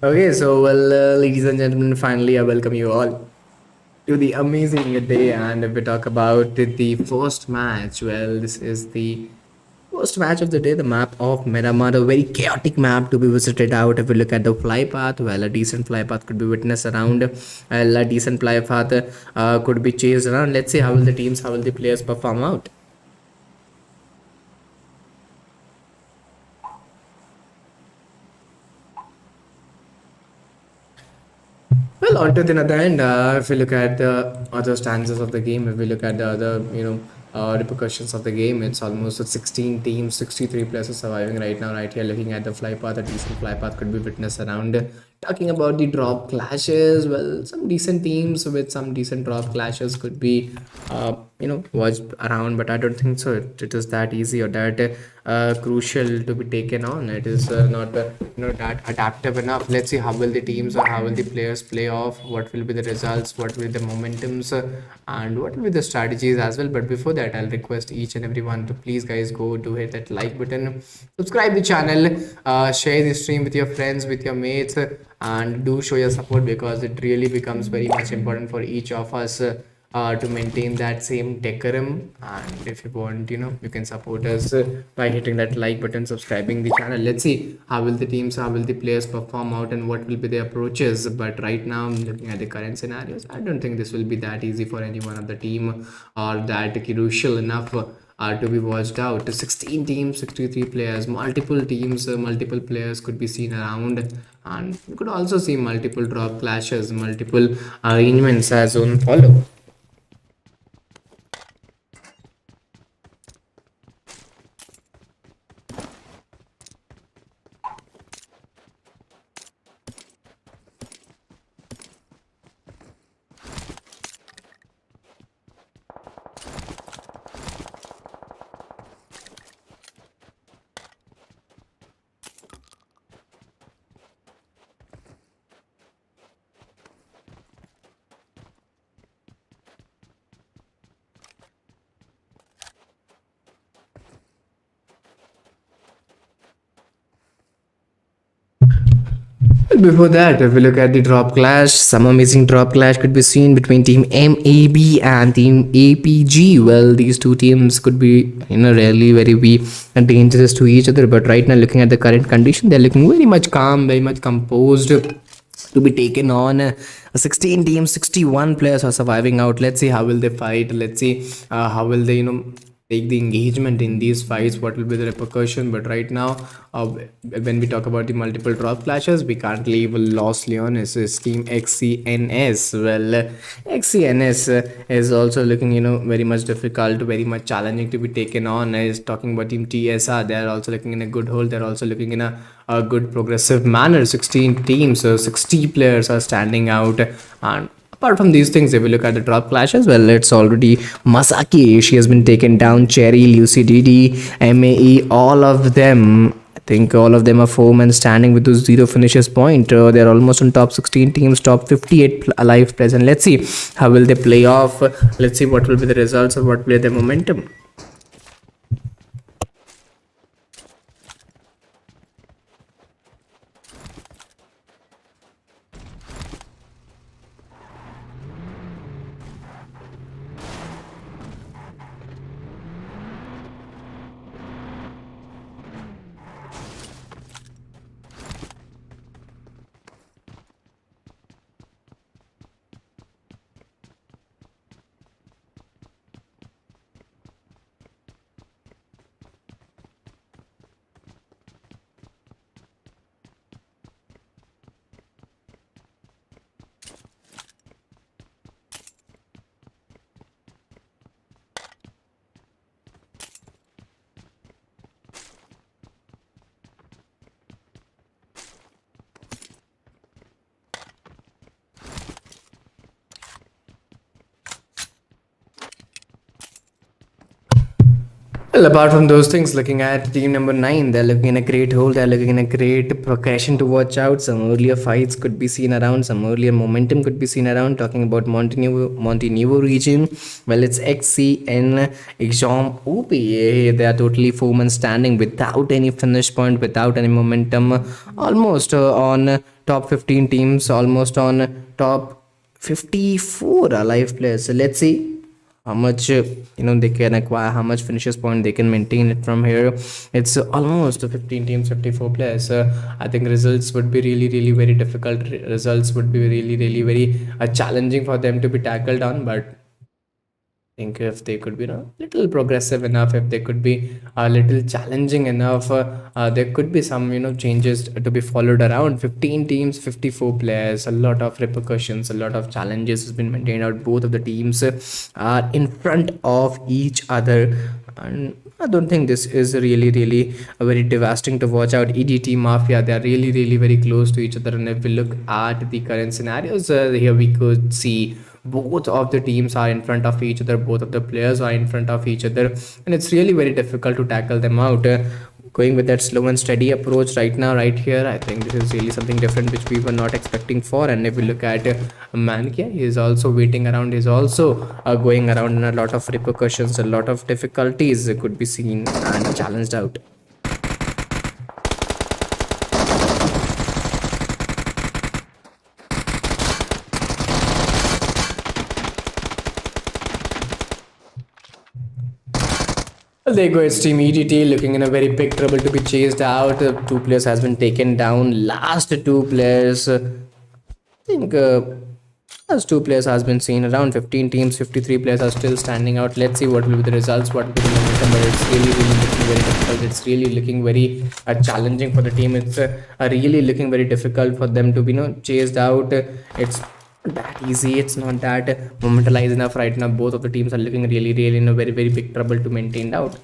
Okay, ladies and gentlemen, finally, I welcome you all to the amazing day. And if we talk about the first match, this is the first match of the day, the map of Miramar, a very chaotic map to be visited out. If we look at the fly path, a decent fly path could be witnessed around, a decent fly path could be chased around. Let's see how will the teams, how will the players perform out. Well, on to the other end, if we look at the other stanzas of the game, if we look at the other, repercussions of the game, it's almost 16 teams, 63 players are surviving right now, right here. Looking at the fly path, a decent fly path could be witnessed around. Talking about the drop clashes, well, some decent teams with some decent drop clashes could be, watched around, but I don't think so. It is that easy or that crucial to be taken on. It is not that adaptive enough. Let's see how will the teams or how will the players play off, what will be the results, what will be the momentums, and what will be the strategies as well. But before that, I'll request each and everyone to please guys go do hit that like button, subscribe the channel, share the stream with your friends, with your mates, and do show your support because it really becomes very much important for each of us to maintain that same decorum. And if you want, you can support us by hitting that like button, subscribing the channel. Let's see how will the teams, how will the players perform out, and what will be their approaches. But right now, looking at the current scenarios, I don't think this will be that easy for any one of the team or that crucial enough to be watched out. 16 teams, 63 players, multiple teams, multiple players could be seen around, and you could also see multiple drop clashes, multiple arrangements as on follow. Before that, if we look at the drop clash, some amazing drop clash could be seen between Team MAB and Team APG. Well, these two teams could be, really very be dangerous to each other. But right now, looking at the current condition, they're looking very much calm, very much composed to be taken on. 16 teams, 61 players are surviving out. Let's see how will they fight. Let's see how will they, take the engagement in these fights, what will be the repercussion. But right now, when we talk about the multiple drop clashes, we can't leave Los Leones, is team XCNS. XCNS is also looking, very much difficult, very much challenging to be taken on. Is talking about team TSR, they are also looking in a good hole, they're also looking in a good progressive manner. 16 teams, so 60 players are standing out. And apart from these things, if we look at the drop clashes, well, it's already Masaki. She has been taken down. Cherry, Lucy Didi, MAE, all of them. I think all of them are four men standing with those zero finishes point. They're almost on top 16 teams, top 58 alive present. Let's see how will they play off. Let's see what will be the results or what will be the momentum. Well, apart from those things, looking at team number nine, they're looking in a great hole. They're looking in a great progression to watch out. Some earlier fights could be seen around. Some earlier momentum could be seen around. Talking about Montenegro region, well, it's XCN Exam OPA. They are totally four-man standing without any finish point, without any momentum. Almost on top 15 teams, almost on top 54 alive players. So let's see how much they can acquire, how much finishes point they can maintain it from here. It's almost 15 teams, 54 players. I think results would be really really very difficult. Results would be really really very challenging for them to be tackled on, but think if they could be little progressive enough, if they could be a little challenging enough, there could be some changes to be followed around. 15 teams, 54 players, a lot of repercussions, a lot of challenges has been maintained out. Both of the teams are in front of each other, and I don't think this is really really a very devastating to watch out. EDT Mafia, they are really really very close to each other, and if we look at the current scenarios, here we could see both of the teams are in front of each other, both of the players are in front of each other, and it's really very difficult to tackle them out. Going with that slow and steady approach right now, right here, I think this is really something different which we were not expecting for. And if we look at Mankia, he is also waiting around, he's also going around, and a lot of repercussions, a lot of difficulties could be seen and challenged out. Well, there goes Team EDT looking in a very big trouble to be chased out. Two players has been taken down. Last two players, I think last two players has been seen. Around 15 teams, 53 players are still standing out. Let's see what will be the results, what will be the momentum. But it's really, really looking very difficult. It's really looking very challenging for the team. It's really looking very difficult for them to be chased out. It's that easy, it's not that momentalized enough right now. Both of the teams are looking really really in a very very big trouble to maintain out.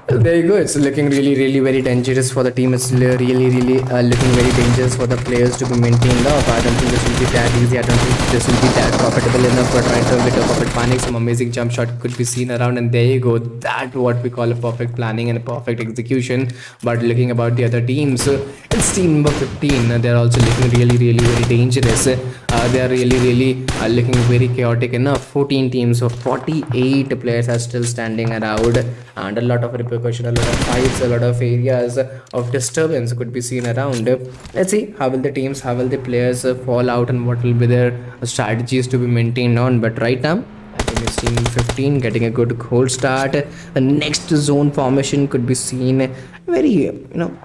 Well, there you go. It's looking really, really very dangerous for the team. It's really, really looking very dangerous for the players to be maintained off. I don't think this will be that easy. I don't think this will be that profitable enough. But right now, with a perfect planning, some amazing jump shot could be seen around. And there you go. That what we call a perfect planning and a perfect execution. But looking about the other teams, it's team number 15. They're also looking really, really very dangerous. They are really, really looking very chaotic enough. 14 teams of 48 players are still standing around, and a lot of repercussion, a lot of fights, a lot of areas of disturbance could be seen around. Let's see how will the teams, how will the players fall out, and what will be their strategies to be maintained on. But right now, I think it's team 15 getting a good cold start. The next zone formation could be seen very,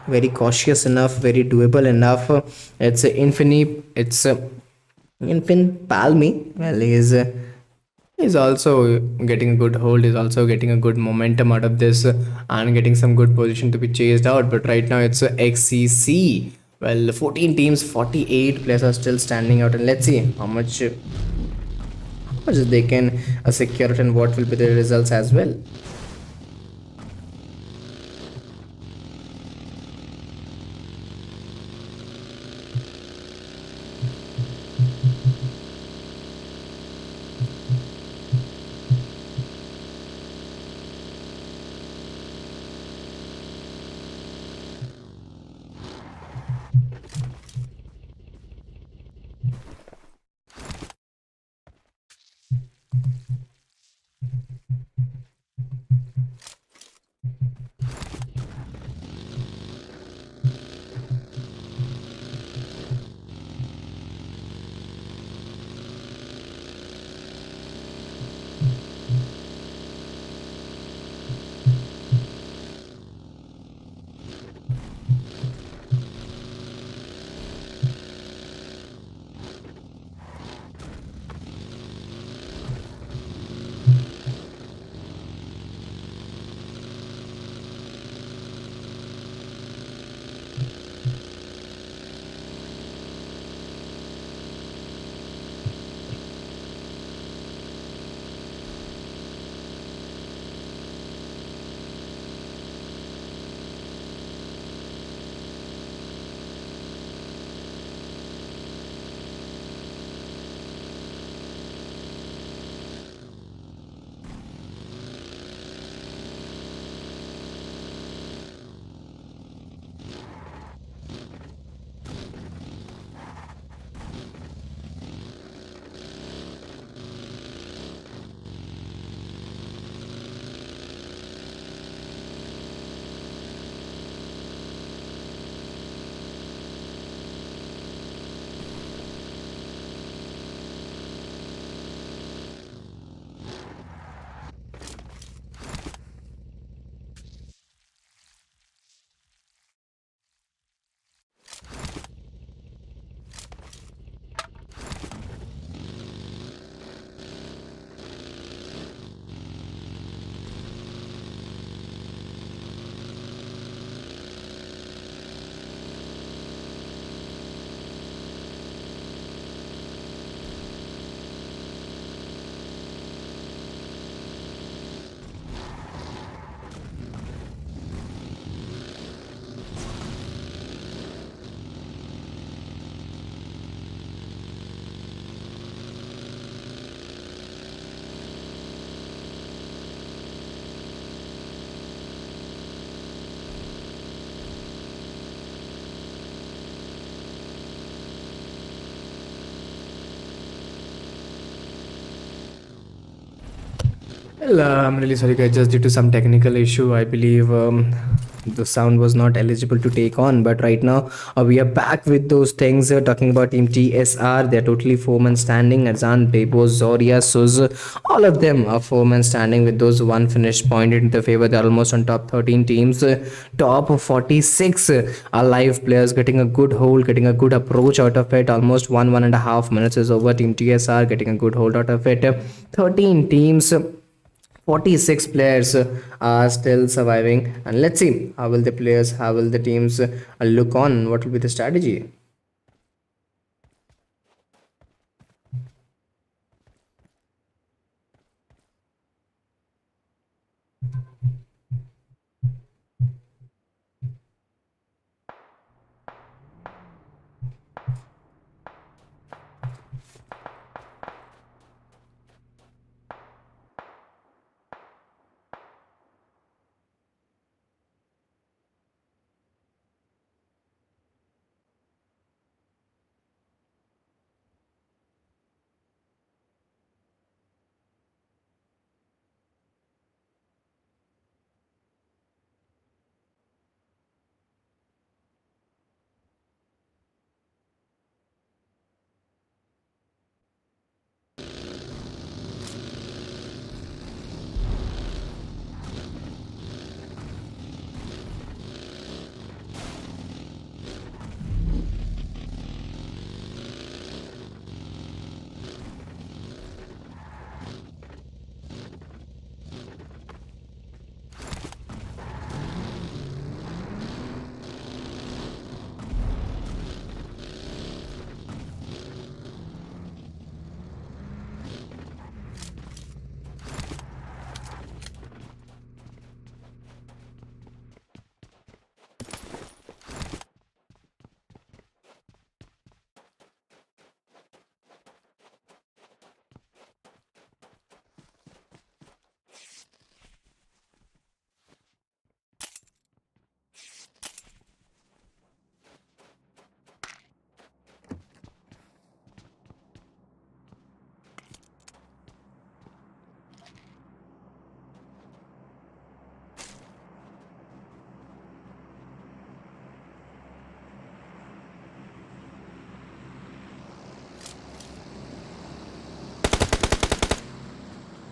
very cautious enough, very doable enough. It's Infini, it's Infin Palmi. Well, he's also getting a good hold. He's also getting a good momentum out of this and getting some good position to be chased out. But right now it's XCC. Well, 14 teams, 48 players are still standing out, and let's see how much they can secure it and what will be the results as well. Well, I'm really sorry, guys. Just due to some technical issue, I believe the sound was not eligible to take on. But right now, we are back with those things. Talking about Team TSR, they're totally four-man standing. Azan, Bebo, Zoria, Suz, all of them are four-man standing with those one finished point in their favor. They're almost on top 13 teams. Top 46 are live players getting a good hold, getting a good approach out of it. Almost 1.5 minutes is over. Team TSR getting a good hold out of it. 13 teams. 46 players are still surviving, and let's see how will the players, how will the teams look on, what will be the strategy.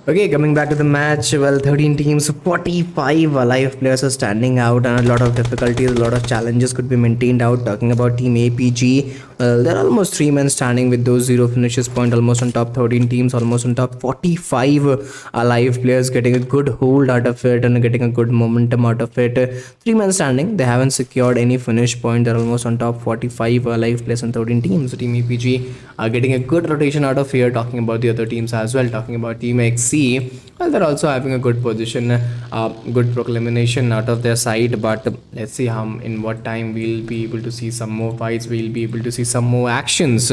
Okay, coming back to the match, well, 13 teams, 45 alive players are standing out, and a lot of difficulties, a lot of challenges could be maintained out. Talking about Team APG, well, there are almost three men standing with those zero finishes point, almost on top 13 teams, almost on top 45 alive players getting a good hold out of it and getting a good momentum out of it. Three men standing, they haven't secured any finish point, they're almost on top 45 alive players and 13 teams. So Team APG are getting a good rotation out of here. Talking about the other teams as well, talking about Team XC, well, they're also having a good position, good proclamation out of their side. But let's see how in what time we'll be able to see some more fights. We'll be able to see some more actions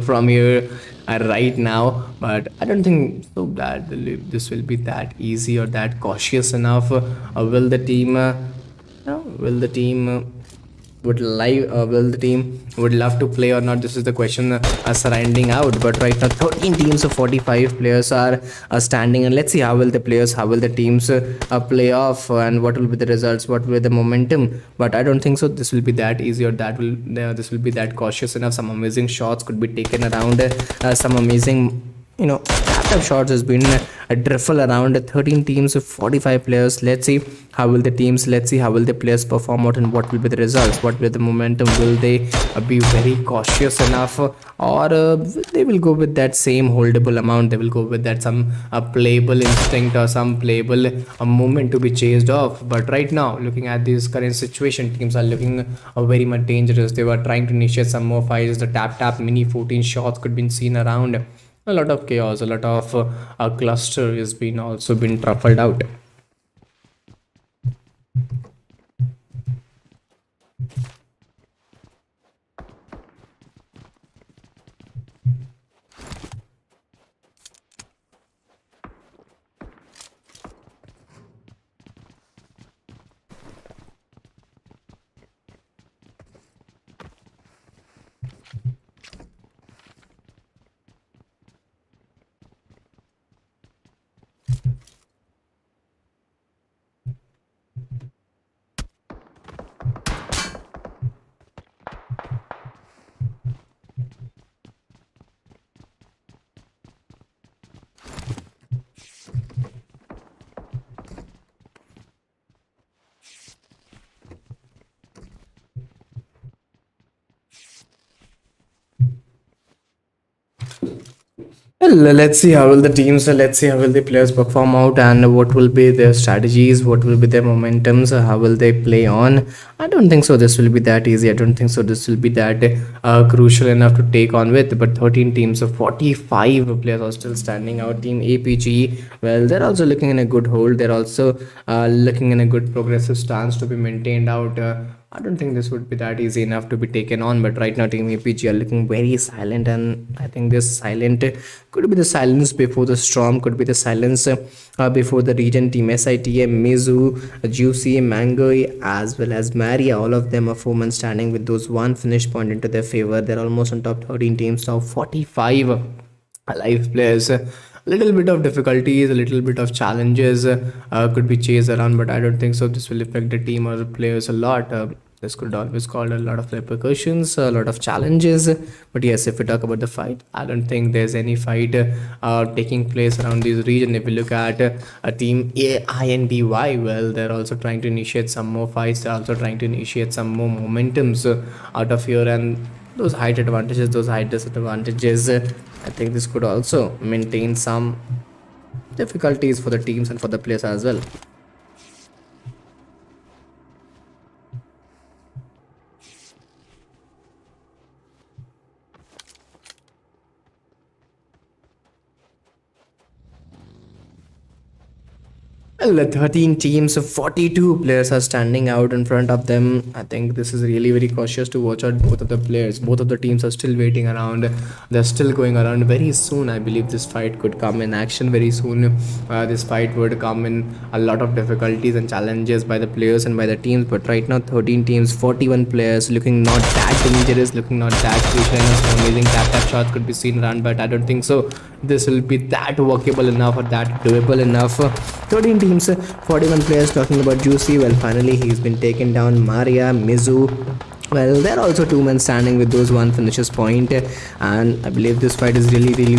from here right now. But I don't think so that this will be that easy or that cautious enough. Will the team? Will the team? Will the team would love to play or not? This is the question surrounding out. But right now 13 teams of 45 players are standing, and let's see how will the players, how will the teams play off, and what will be the results, what will be the momentum. But I don't think so this will be that easy or that will this will be that cautious enough. Some amazing shots could be taken around, some amazing, tap shots has been a driffle around 13 teams of 45 players. Let's see how will the teams, let's see how will the players perform out, and what will be the results, what will be the momentum. Will they be very cautious enough, or they will go with that same holdable amount, they will go with that some playable instinct or some playable movement to be chased off. But right now, looking at this current situation, teams are looking very much dangerous. They were trying to initiate some more fights. The tap mini 14 shots could be seen around. A lot of chaos, a lot of cluster is been also been truffled out. Well, let's see how will the teams, let's see how will the players perform out, and what will be their strategies, what will be their momentums, how will they play on. I don't think so this will be that easy. I don't think so this will be that crucial enough to take on with. But 13 teams of 45 players are still standing out. Team APG, well, they're also looking in a good hold. They're also looking in a good progressive stance to be maintained out. I don't think this would be that easy enough to be taken on, but right now Team APG are looking very silent, and I think this silent could be the silence before the storm, could be the silence before the region team SITA, Mizu, Juicy, Mango, as well as Maria. All of them are four-man standing with those one finish point into their favor. They're almost on top 13 teams now, 45 alive players. A little bit of difficulties, a little bit of challenges could be chased around, but I don't think so this will affect the team or the players a lot. This could always cause a lot of repercussions, a lot of challenges. But yes, if we talk about the fight, I don't think there's any fight taking place around this region. If we look at a team AINDY, well, they're also trying to initiate some more fights. They're also trying to initiate some more momentums out of here, and those height advantages, those height disadvantages. I think this could also maintain some difficulties for the teams and for the players as well. Well, the 13 teams of 42 players are standing out in front of them. I think this is really very cautious to watch out both of the players. Both of the teams are still waiting around. They're still going around. Very soon, I believe this fight could come in action. Very soon, this fight would come in a lot of difficulties and challenges by the players and by the teams. But right now, 13 teams, 41 players, looking not that dangerous, looking not that crucial. Some amazing tap shots could be seen around, but I don't think so this will be that workable enough or that doable enough. 13 teams, 41 players. Talking about Juicy, well, finally he's been taken down. Maria, Mizu, well, they're also two men standing with those one finishes point, and I believe this fight is really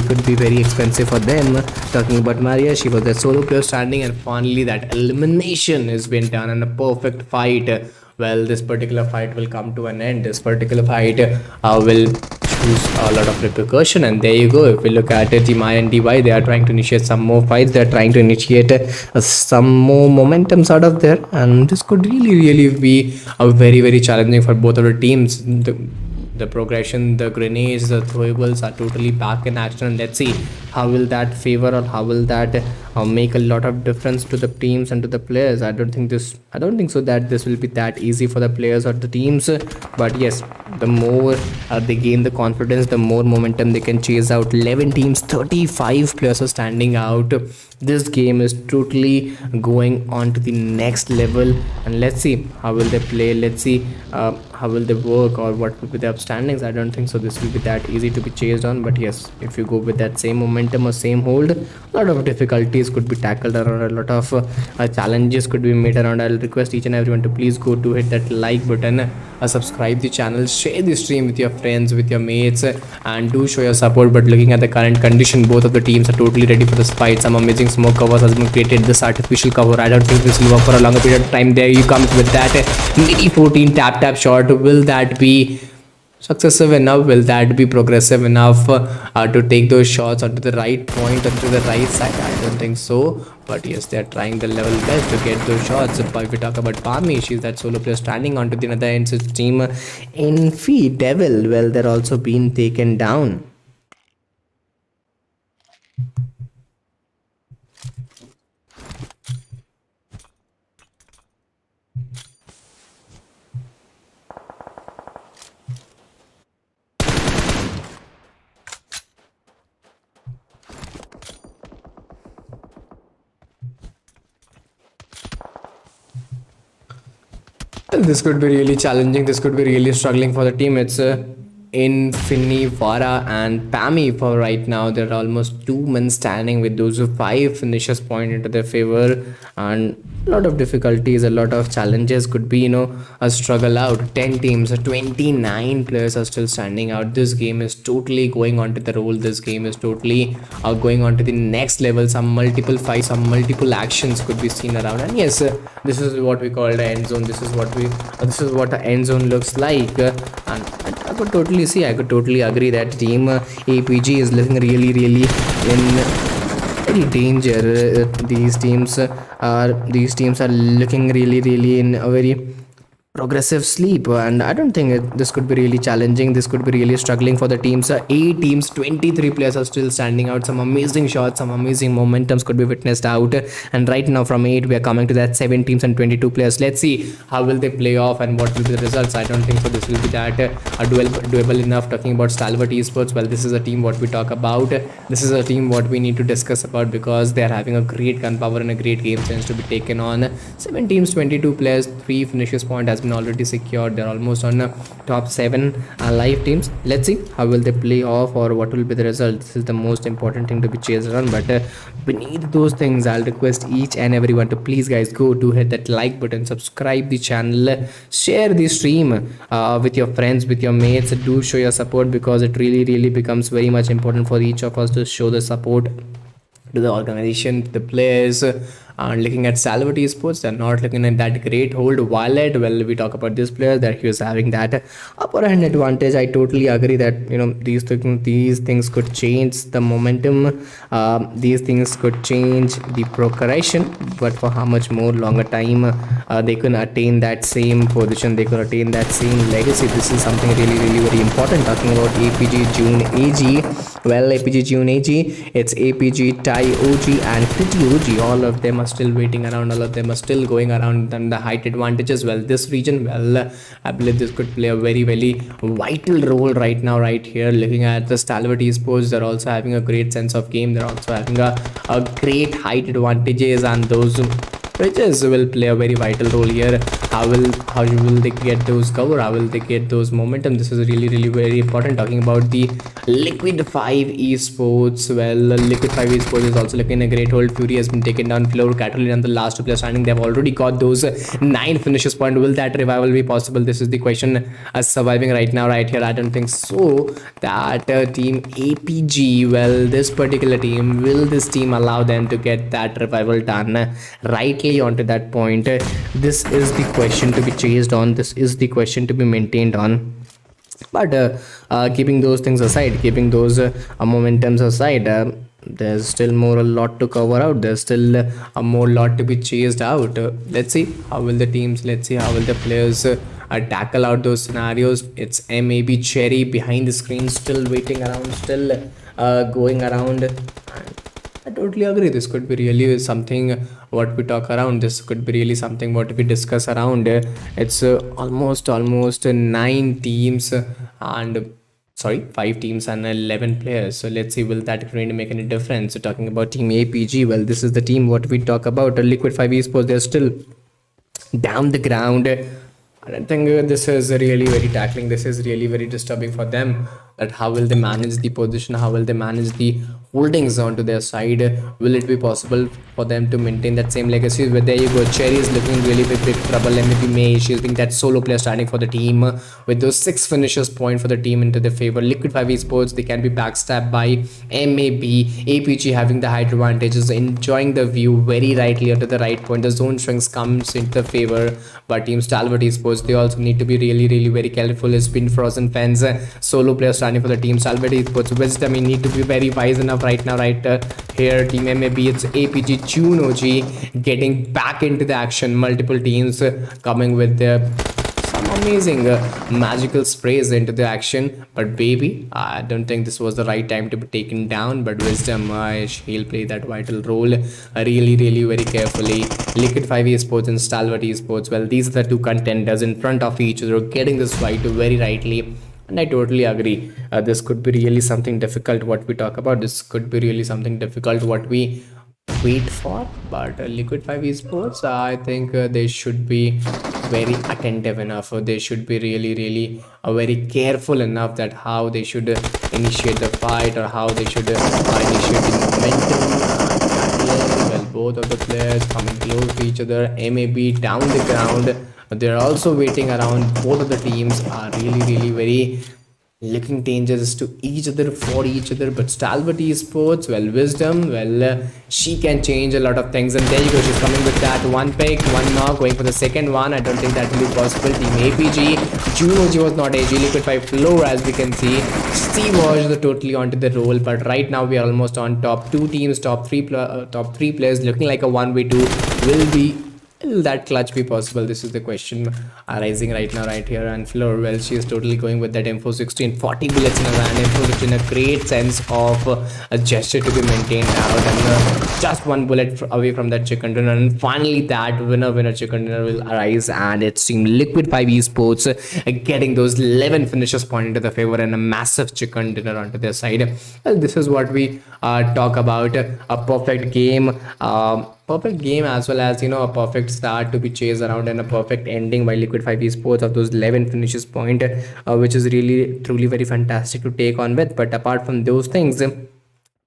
could be very expensive for them. Talking about Maria, she was the solo player standing, and finally that elimination has been done and a perfect fight. Well, this particular fight will come to an end. This particular fight will choose a lot of repercussion, and there you go. If we look at it, Team INDY, they are trying to initiate some more fights. They are trying to initiate some more momentums out of there, and this could really be a very challenging for both of the teams. The progression, the grenades, the throwables are totally back in action, and let's see how will that favor or how will that make a lot of difference to the teams and to the players. I don't think so that this will be that easy for the players or the teams, but yes, the more they gain the confidence, the more momentum they can chase out. 11 teams, 35 players are standing out. This game is totally going on to the next level, and let's see how will they play. Let's see how will they work or what will be the upstandings. I don't think so this will be that easy to be chased on, but yes, if you go with that same momentum or same hold, a lot of difficulties could be tackled around, a lot of challenges could be made around. I'll request each and everyone to please go to hit that like button, subscribe the channel, share the stream with your friends, with your mates, and do show your support. But looking at the current condition, both of the teams are totally ready for this fight. Some amazing smoke covers has been created. This artificial cover, I don't think this will work for a longer period of time. There you comes with that mini 14 tap shot. Will that be successive enough? Will that be progressive enough to take those shots onto the right point, onto the right side? I don't think so, but yes, they're trying the level best to get those shots. But if we talk about Pami, she's that solo player standing onto the other end. So team Infi Devil, well, they're also being taken down. This could be really challenging. This could be really struggling for the team. It's Infinivara and Pami for right now. There are almost two men standing with those 5 finishes point into their favor, and a lot of difficulties, a lot of challenges could be, a struggle out. 10 teams, 29 players are still standing out. This game is totally going on to the roll. This game is totally going on to the next level. Some multiple fights, some multiple actions could be seen around. And yes, this is what we call the end zone. This is what the end zone looks like. And I could totally see, I could totally agree that team APG is looking really, really in very danger. These teams are looking really, really in a very progressive sleep, and I don't think this could be really challenging. This could be really struggling for the teams. 8 teams, 23 players are still standing out. Some amazing shots, some amazing momentums could be witnessed out. And right now from 8 we are coming to that 7 teams and 22 players. Let's see how will they play off and what will be the results. I don't think so this will be that doable enough. Talking about Stalwart Esports, well, this is a team what we talk about. This is a team what we need to discuss about, because they are having a great gunpowder and a great game sense to be taken on. 7 teams, 22 players, 3 finishes point has been already secured. They're almost on top 7 live teams. Let's see how will they play off or what will be the result. This is the most important thing to be chased on. But beneath those things, I'll request each and everyone to please, guys, go to hit that like button, subscribe the channel, share the stream with your friends, with your mates. Do show your support, because it really, really becomes very much important for each of us to show the support to the organization, to the players. And looking at Salvat Esports, they're not looking at that great hold. Violet, well, we talk about this player that he was having that upper hand advantage. I totally agree that these things could change the momentum. These things could change the progression, but for how much more longer time they can attain that same position, they could attain that same legacy. This is something really, really very important. Talking about APG June AG, well, APG June AG, it's APG Tai OG and Pretty OG. All of them are still waiting around, all of them are still going around on the height advantages. Well, this region, well, I believe this could play a very, very vital role right now, right here. Looking at the Stalwart Esports, they're also having a great sense of game. They're also having a great height advantages, and those bridges will play a very vital role here. How will they get those cover? How will they get those momentum? This is really, really very important. Talking about the Liquid 5 Esports, well, Liquid 5 Esports is also looking a great hold. Fury has been taken down. Floor, Catalina, and the last 2 players standing. They have already got those 9 finishes point. Will that revival be possible? This is the question. Surviving right now, right here, I don't think so. That team APG, well, this particular team, will this team allow them to get that revival done rightly onto that point? This is the question to be chased on. This is the question to be maintained on. But keeping those things aside, keeping those momentums aside, there's still a lot to cover out. There's still a more lot to be chased out. Let's see how will the teams, let's see how will the players tackle out those scenarios. It's MAB Cherry behind the screen, still waiting around, still going around. I totally agree. This could be really something what we talk around. This could be really something what we discuss around. It's almost 9 teams and 5 teams and 11 players. So let's see, will that really make any difference? So talking about team APG, well, this is the team what we talk about. Liquid 5 Esports, they're still down the ground. I don't think this is really very tackling. This is really very disturbing for them. That how will they manage the position? How will they manage the holdings onto their side? Will it be possible for them to maintain that same legacy? But there you go. Cherry is looking really big trouble. MVP May, she's being that solo player standing for the team with those 6 finishes point for the team into their favor. Liquid 5 Esports, they can be backstabbed by MAB. APG having the height advantages, enjoying the view very rightly onto the right point. The zone shrinks comes into the favor. But team Stalwart Esports, they also need to be really, really very careful. It's been Frozen fans, solo player standing for the team Stalwart Esports. Wisdom, you need to be very wise enough right now, right here. Team MAB, it's APG June OG getting back into the action. Multiple teams coming with their some amazing magical sprays into the action. But baby, I don't think this was the right time to be taken down. But Wisdom, he'll play that vital role really, really very carefully. Liquid 5 Esports and Stalwart Esports, well, these are the 2 contenders in front of each other, getting this fight very rightly. And I totally agree. This could be really something difficult what we talk about. This could be really something difficult what we wait for. But Liquid 5 Esports, I think they should be very attentive enough. Or they should be really very careful enough that how they should initiate the fight, or how they should initiate the momentum. Well, both of the players coming close to each other, MAB down the ground. They're also waiting around. Both of the teams are really very looking dangerous to each other, for each other. But Stalwart Esports, well, Wisdom, well, she can change a lot of things. And there you go, she's coming with that one pick, one knock, going for the second one. I don't think that will be possible. Team APG, Juno G was not AG, Liquid 5 Floor, as we can see. Steve was totally onto the roll, but right now we are almost on top two teams, top three players, looking like a 1v2. Will that clutch be possible? This is the question arising right now, right here. And Fleur, well, she is totally going with that info 16, 40 bullets in her hand. Info 16, a great sense of a gesture to be maintained out, and just one bullet away from that chicken dinner. And finally, that winner chicken dinner will arise, and it seemed Liquid 5 Esports getting those 11 finishes point into the favor, and a massive chicken dinner onto their side. Well, this is what we talk about a perfect game. Perfect game, as well as a perfect start to be chased around, and a perfect ending by Liquid 5 Esports of those 11 finishes point, which is really truly very fantastic to take on with. But apart from those things,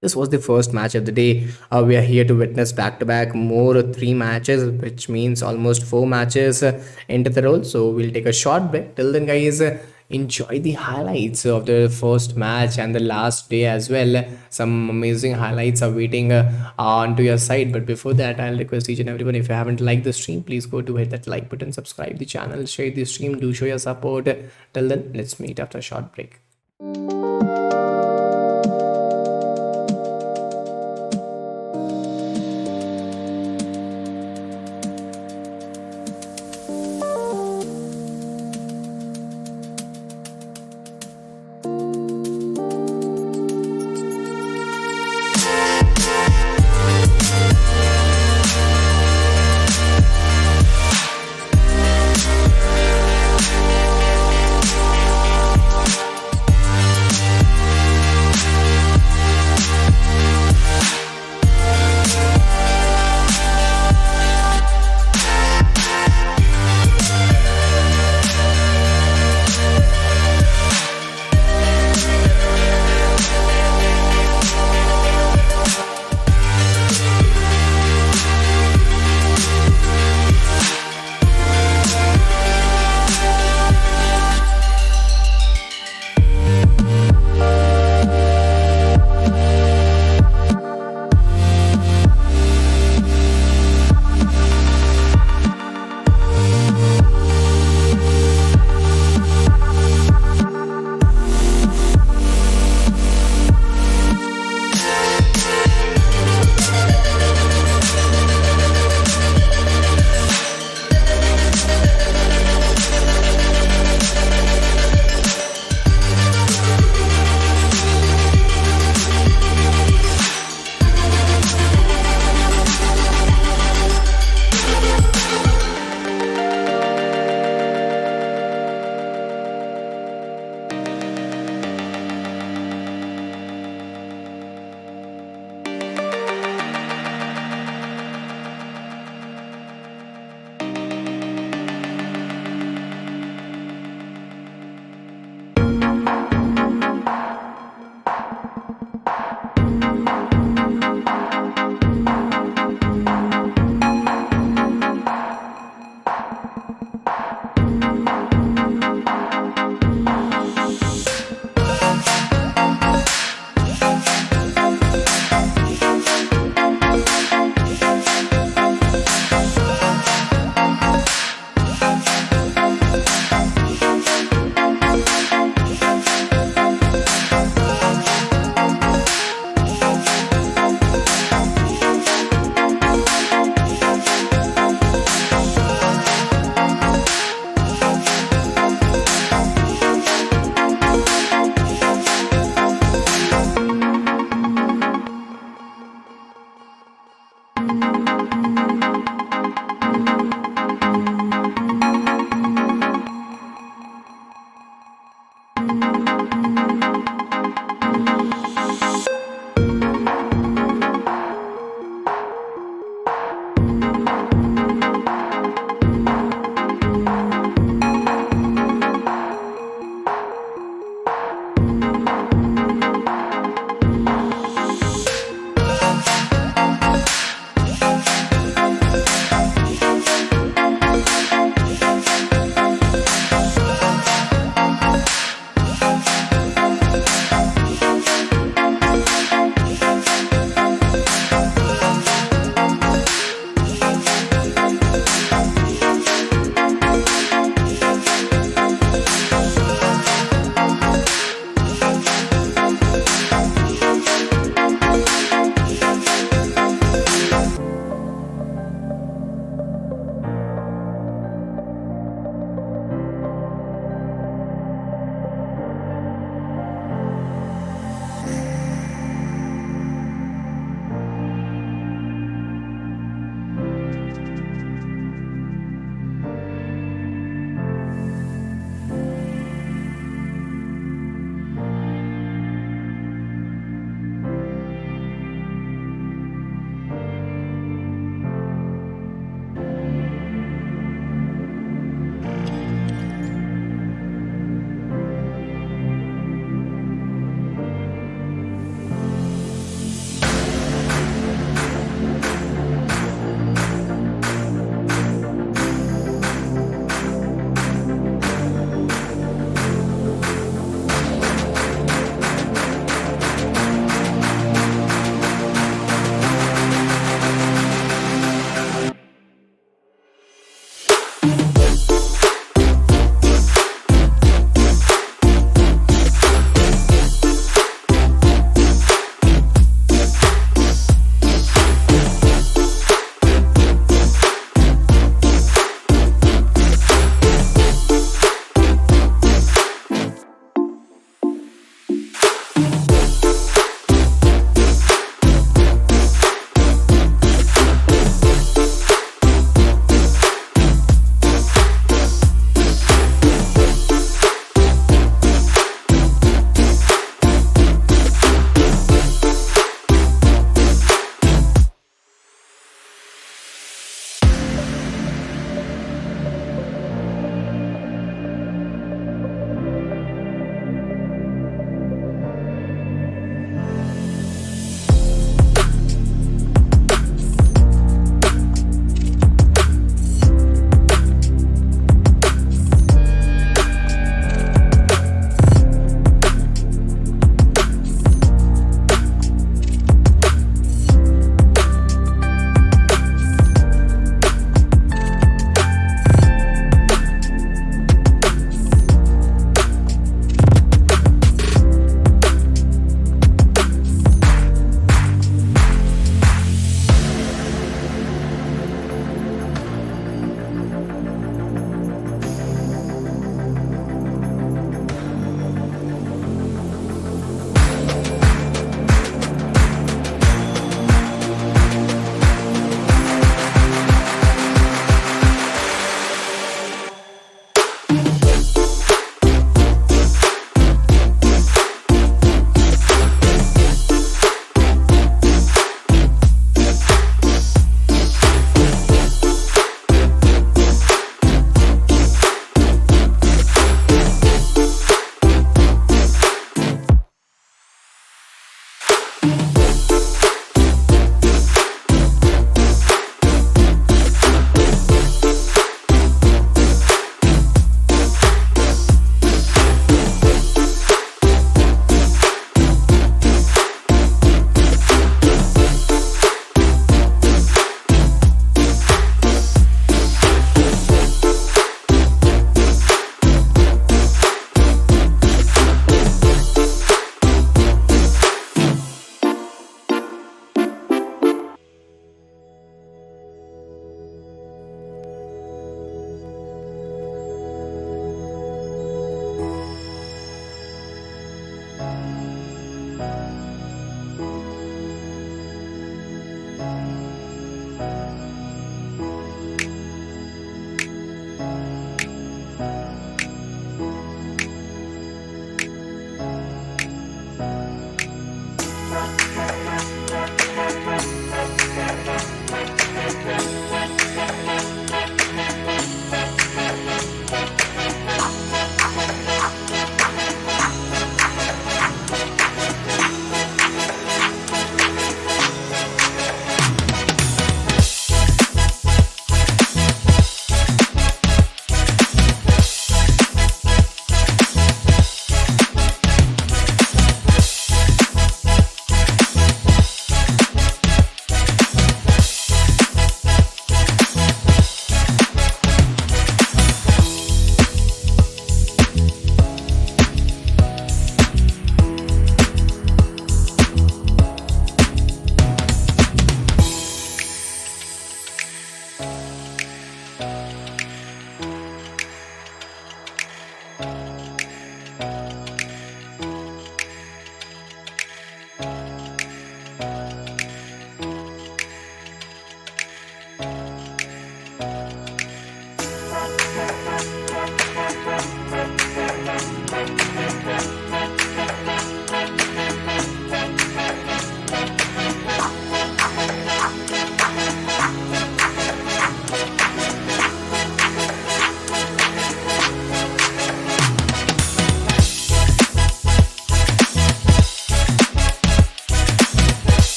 this was the first match of the day. We are here to witness back to back more 3 matches, which means almost 4 matches into the roll. So we'll take a short break. Till then, guys, enjoy the highlights of the first match and the last day as well. Some amazing highlights are waiting onto your side. But before that, I'll request each and everyone, if you haven't liked the stream, please go to hit that like button, subscribe the channel, share the stream, do show your support. Till then, let's meet after a short break.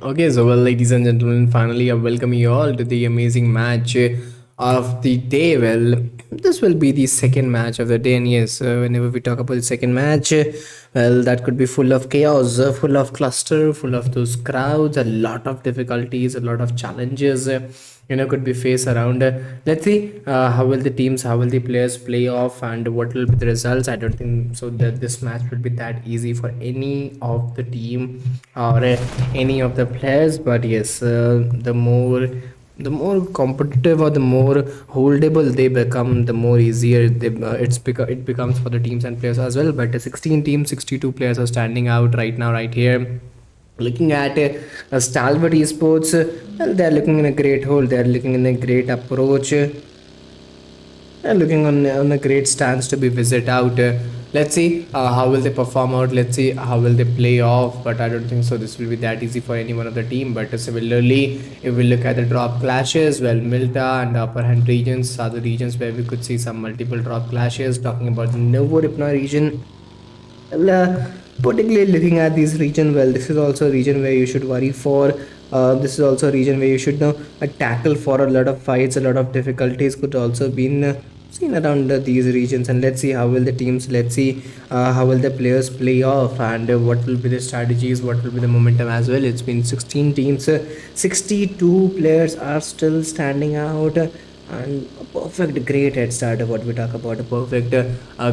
Okay, so well, ladies and gentlemen, finally I welcome you all to the amazing match of the day. Well, this will be the second match of the day, and yes, whenever we talk about the second match, well, that could be full of chaos, full of cluster, full of those crowds, a lot of difficulties, a lot of challenges. Could be faced around. Let's see how will the teams, how will the players play off, and what will be the results. I don't think so that this match will be that easy for any of the team or any of the players. But yes, the more competitive or the more holdable they become, the more easier it becomes for the teams and players as well. But 16 teams, 62 players are standing out right now, right here. Looking at Stalwart Esports, well, they're looking in a great hole. They're looking in a great approach. They're looking on a great stance to be visit out. Let's see how will they perform out. Let's see how will they play off. But I don't think so. This will be that easy for any one of the team. But similarly, if we look at the drop clashes, well, Milta and upper hand regions are the regions where we could see some multiple drop clashes. Talking about the Novo Ripna region, well, particularly looking at this region, well, this is also a region where you should worry for. This is also a region where you should know tackle for a lot of fights, a lot of difficulties could also be seen around these regions. And let's see how will the teams, let's see how will the players play off, and what will be the strategies, what will be the momentum as well. It's been 16 teams, 62 players are still standing out. and a perfect great head start of what we talk about, a perfect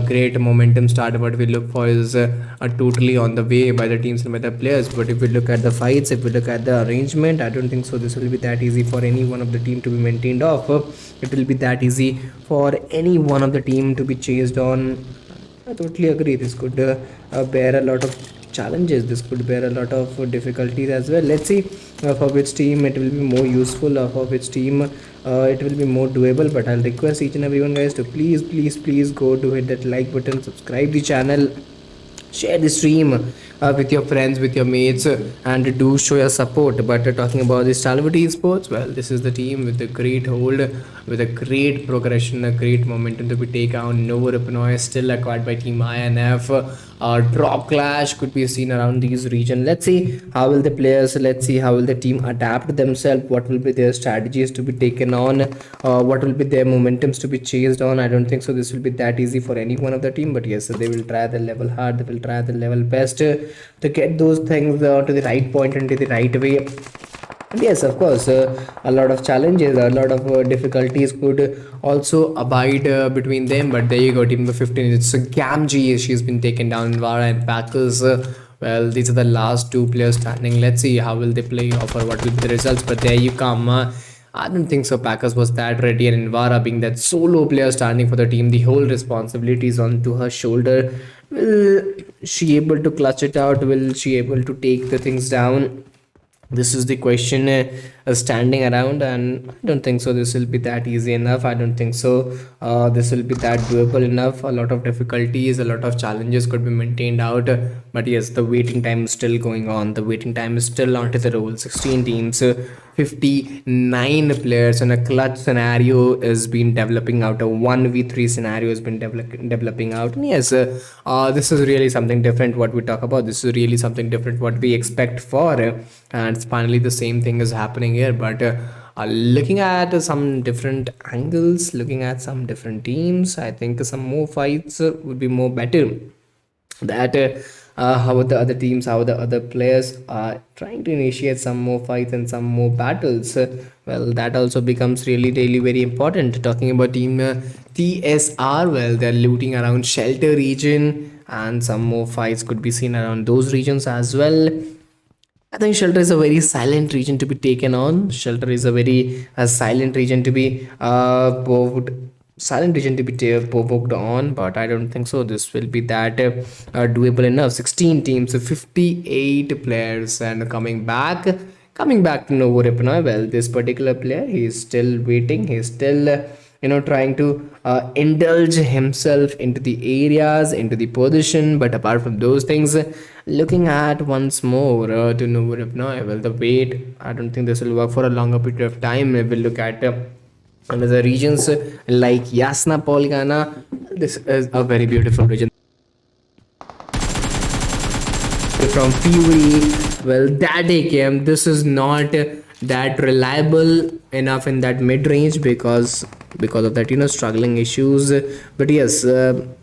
great momentum start. What we look for is totally on the way by the teams and by the players. But if we look at the fights, if we look at the arrangement, I don't think so this will be that easy for any one of the team to be maintained off. It will be that easy for any one of the team to be chased on. I totally agree. This could bear a lot of challenges. This could bear a lot of difficulties as well. Let's see for which team it will be more useful, or for which team it will be more doable. But I'll request each and everyone guys to please, please, please go to hit that like button, subscribe the channel, share the stream with your friends, with your mates, and do show your support. But talking about the Stalwart Esports, well, this is the team with a great hold, with a great progression, a great momentum to be taken on. Novo Ripanoy still acquired by Team INF. Drop clash could be seen around these region. Let's see how will the players, let's see how will the team adapt themselves, what will be their strategies to be taken on, what will be their momentums to be chased on. I don't think so this will be that easy for any one of the team, but yes, they will try the level hard, they will try the level best to get those things to the right point and to the right way. And yes, of course, a lot of challenges, a lot of difficulties could also abide between them. But there you go, team number 15. It's Gamgee. She's been taken down in Vara and Packers. Well, these are the last two players standing. Let's see how will they play off, or what will be the results. But there you come. I don't think so. Packers was that ready, and Invara being that solo player standing for the team, the whole responsibility is onto her shoulder. Will she able to clutch it out? Will she able to take the things down? This is the question standing around, and I don't think so this will be that easy enough. I don't think so this will be that doable enough. A lot of difficulties, a lot of challenges could be maintained out, but yes, the waiting time is still going on. The waiting time is still onto the roll. 16 teams, 59 players, and a clutch scenario has been developing out. A 1v3 scenario has been developing out. And yes, this is really something different what we talk about. This is really something different what we expect for, and finally the same thing is happening here. But looking at some different angles, looking at some different teams, I think some more fights would be more better. That how the other teams, how the other players are trying to initiate some more fights and some more battles. Well, that also becomes really, really very important. Talking about team TSR, well, they're looting around shelter region, and some more fights could be seen around those regions as well. I think shelter is a very silent region to be taken on. Shelter is a very silent region to be silent region to be provoked on, but I don't think so this will be that doable enough. 16 teams, 58 players, and coming back to Novo Ripanoy. Well, this particular player, he is still waiting, he's still trying to indulge himself into the areas, into the position. But apart from those things, looking at once more to Novo Ripanoy, well, the wait, I don't think this will work for a longer period of time. If we look at another regions like Yasna Polgana, this is a very beautiful region. From Fury, well, that AKM, this is not that reliable enough in that mid range because of that struggling issues. But yes,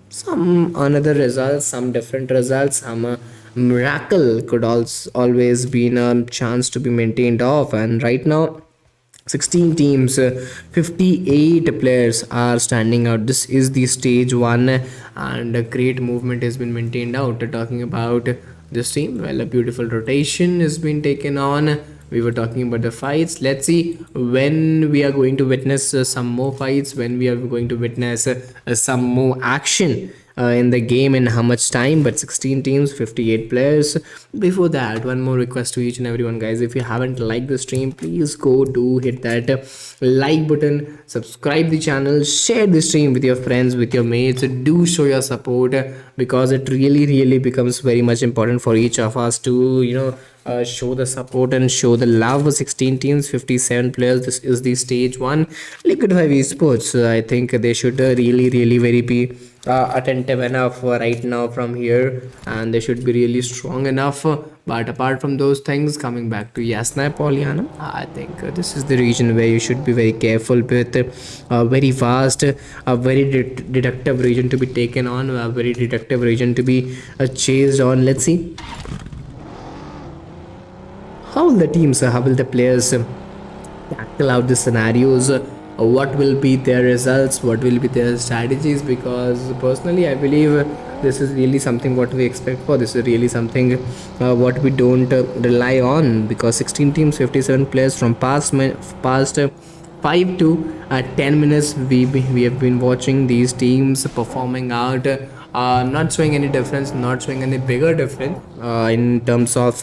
some another results, some different results, some miracle could also always be a chance to be maintained off. And right now 16 teams, 58 players are standing out. This is the stage one, and a great movement has been maintained out. Talking about this team, well, a beautiful rotation has been taken on. We were talking about the fights. Let's see when we are going to witness some more fights, when we are going to witness some more action in the game, and how much time. But 16 teams, 58 players. Before that, one more request to each and everyone, guys. If you haven't liked the stream, please go do hit that like button, subscribe the channel, share the stream with your friends, with your mates. Do show your support, because it really becomes very much important for each of us to show the support and show the love. 16 teams, 57 players. This is the stage one. Liquid 5 esports, I think they should really very be attentive enough right now from here, and they should be really strong enough. But apart from those things, coming back to Yasna Polyana, I think this is the region where you should be very careful with. Very vast, a very deductive region to be taken on, a very deductive region to be chased on. Let's see how will the teams, how will the players tackle out the scenarios. what will be their results, what will be their strategies, because personally I believe this is really something what we expect for. This is really something what we don't rely on, because 16 teams, 57 players from past 5 to 10 minutes we have been watching these teams performing out, not showing any difference, not showing any bigger difference in terms of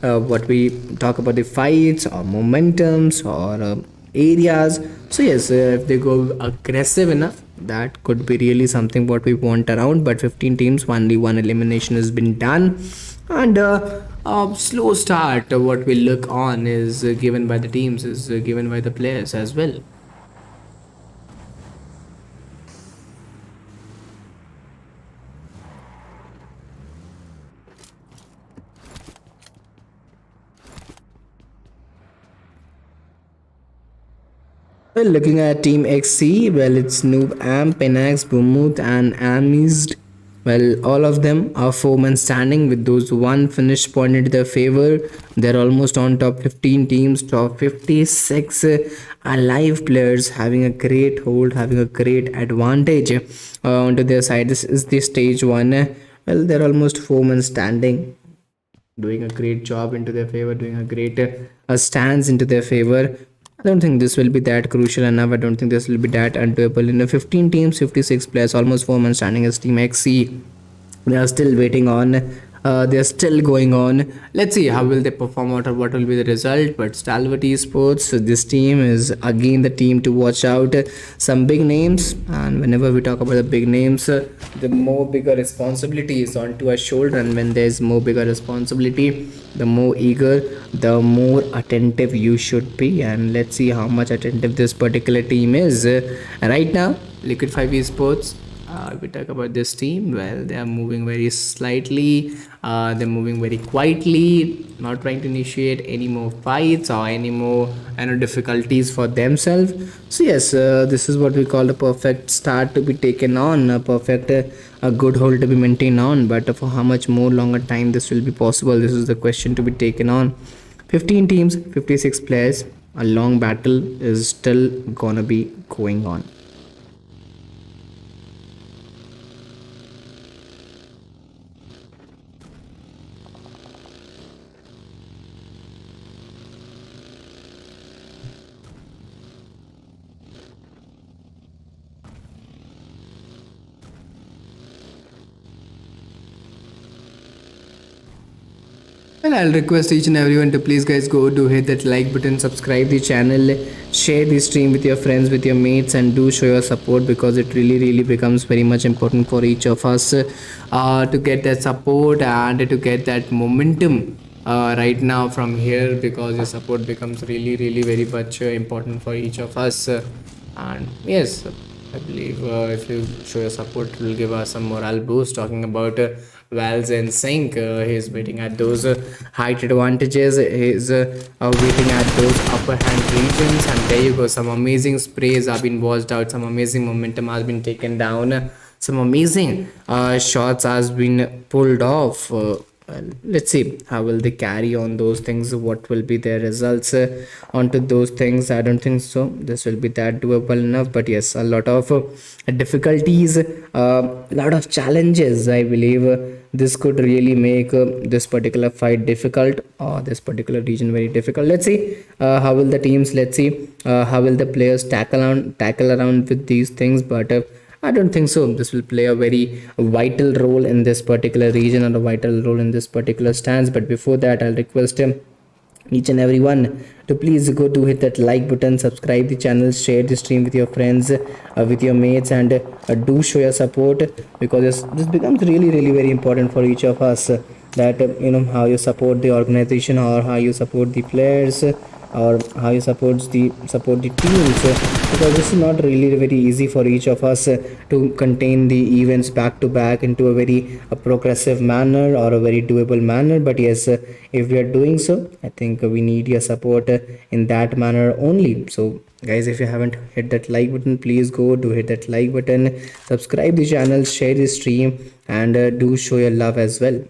what we talk about the fights or momentums or areas. So yes, if they go aggressive enough, that could be really something what we want around. But 15 teams, only one elimination has been done, and a slow start what we look on is given by the teams, is given by the players as well. Well, looking at Team XC, well, it's Noob Am, Penax, Bumuth, and Amized. Well, all of them are four men standing with those one finish point into their favor. They're almost on top 15 teams, top 56 alive players, having a great hold, having a great advantage onto their side. This is the stage one. Well, they're almost four men standing, doing a great job into their favor, doing a great stance into their favor. I don't think this will be that crucial enough. I don't think this will be that undoable. In the 15 teams, 56 players, almost 4 months standing as Team XC. They are still waiting on. They are still going on. Let's see how will they perform out or what will be the result. But Stalwart Esports, so this team is again the team to watch out. Some big names, and whenever we talk about the big names, the more bigger responsibility is onto our shoulder. And when there's more bigger responsibility, the more eager, the more attentive you should be. And let's see how much attentive this particular team is right now. Liquid 5 Esports, if we talk about this team, well, they are moving very slightly, they're moving very quietly, not trying to initiate any more fights or any more difficulties for themselves. So yes, this is what we call a perfect start to be taken on, a perfect a good hold to be maintained on. But for how much more longer time this will be possible, this is the question to be taken on. 15 teams, 56 players, a long battle is still gonna be going on. Well, I'll request each and everyone to please guys go do hit that like button, subscribe the channel, share the stream with your friends, with your mates, and do show your support, because it really becomes very much important for each of us to get that support and to get that momentum right now from here, because your support becomes really very much important for each of us. And yes, I believe if you show your support, it will give us some morale boost. Talking about Val's in sync, he's waiting at those height advantages, he's waiting at those upper hand regions, and there you go. Some amazing sprays have been washed out, some amazing momentum has been taken down, some amazing shots has been pulled off. Well, let's see how will they carry on those things, what will be their results onto those things. I don't think so this will be that doable enough, but yes, a lot of difficulties, a lot of challenges. I believe this could really make this particular fight difficult, or this particular region very difficult. Let's see how will the teams, let's see how will the players tackle around with these things. But I don't think so. This will play a very vital role in this particular region, or a vital role in this particular stance. But before that, I'll request each and everyone to please go to hit that like button, subscribe the channel, share the stream with your friends, with your mates, and do show your support, because this becomes really very important for each of us, that how you support the organization, or how you support the players, or how you support the teams, because this is not really very easy for each of us to contain the events back to back into a very progressive manner, or a very doable manner. But yes, if we are doing so, I think we need your support in that manner only. So guys, if you haven't hit that like button, please go do hit that like button, subscribe the channel, share the stream, and do show your love as well.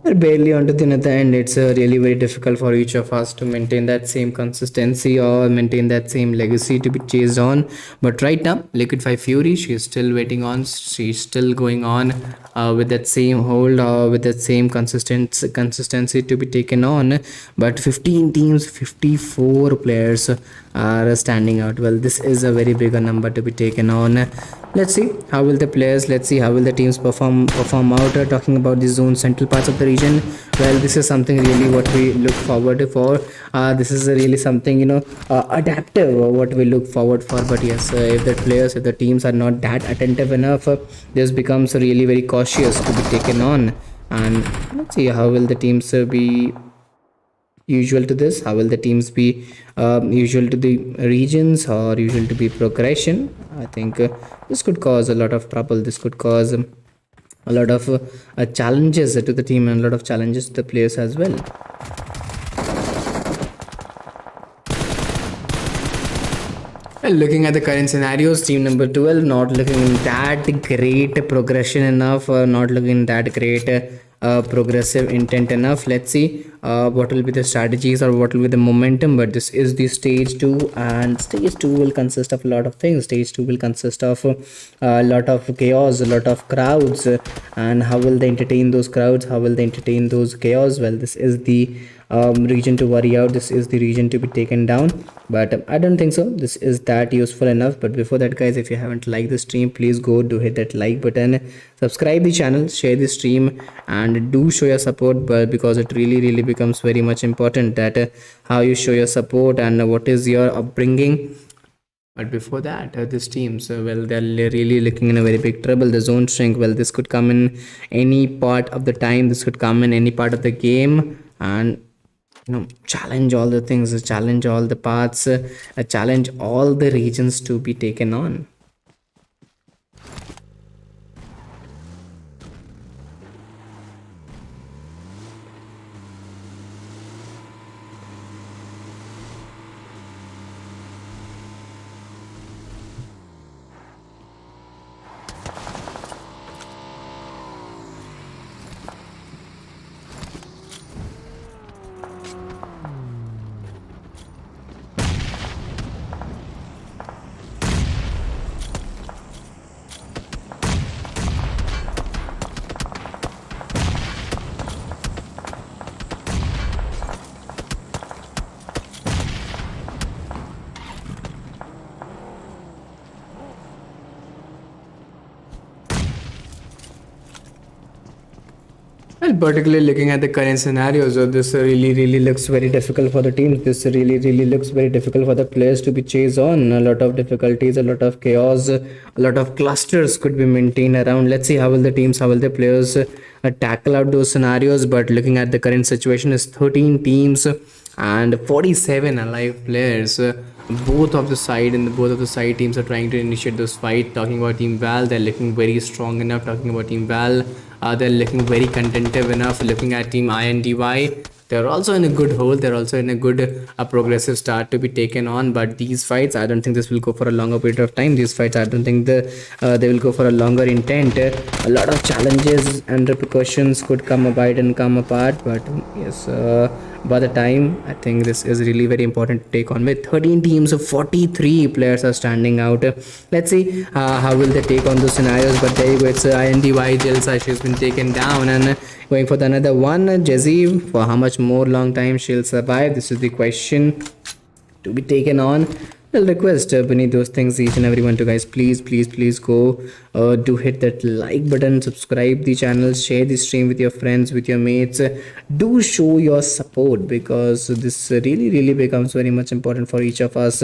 We're barely onto the another end. It's really very difficult for each of us to maintain that same consistency or maintain that same legacy to be chased on. But right now, Liquid 5 Fury, she's still waiting on. She's still going on with that same hold or with that same consistency to be taken on. But 15 teams, 54 players are standing out. Well, this is a very bigger number to be taken on. Let's see how will the players, let's see how will the teams perform out. Talking about the zone central parts of the region, well, this is something really what we look forward for. This is really something, adaptive, what we look forward for. But yes, if the players, if the teams are not that attentive enough, this becomes really very cautious to be taken on. And let's see how will the teams be usual to this, how will the teams be usual to the regions or usual to be progression. I think this could cause a lot of trouble. This could cause a lot of challenges to the team and a lot of challenges to the players as well. Well, looking at the current scenarios, team number 12 not looking that great progression enough, not looking that great progressive intent enough. Let's see what will be the strategies or what will be the momentum. But this is the stage 2, and stage 2 will consist of a lot of things. Stage 2 will consist of a lot of chaos, a lot of crowds, and how will they entertain those crowds, how will they entertain those chaos. Well, this is the region to worry out. This is the region to be taken down, but I don't think so this is that useful enough. But before that, guys, if you haven't liked the stream, please go do hit that like button, subscribe the channel, share the stream, and do show your support. But because it really becomes very much important that how you show your support and what is your upbringing. But before that, this team, so well, they're really looking in a very big trouble. The zone shrink, well, this could come in any part of the time, this could come in any part of the game, and challenge all the things, challenge all the paths, challenge all the regions to be taken on. Well, particularly looking at the current scenarios, this really looks very difficult for the teams. This really looks very difficult for the players to be chased on. A lot of difficulties, a lot of chaos, a lot of clusters could be maintained around. Let's see how will the teams, how will the players tackle out those scenarios. But looking at the current situation, is 13 teams and 47 alive players. Both of the side teams are trying to initiate this fight. Talking about Team Val, they're looking very strong enough. Talking about Team Val, they're looking very contentive enough. Looking at Team INDY, they're also in a good hold. They're also in a good progressive start to be taken on. But these fights, I don't think this will go for a longer period of time. These fights, I don't think they will go for a longer intent. A lot of challenges and repercussions could come about and come apart. But yes, by the time, I think this is really very important to take on. With 13 teams of 43 players are standing out. Let's see how will they take on those scenarios. But there you go, it's INDY Jelsa. She's been taken down, and going for the another one, Jesse. For how much more long time she'll survive? This is the question to be taken on. I'll request beneath those things each and everyone to, guys, please go do hit that like button, subscribe the channel, share the stream with your friends, with your mates. Do show your support, because this really becomes very much important for each of us,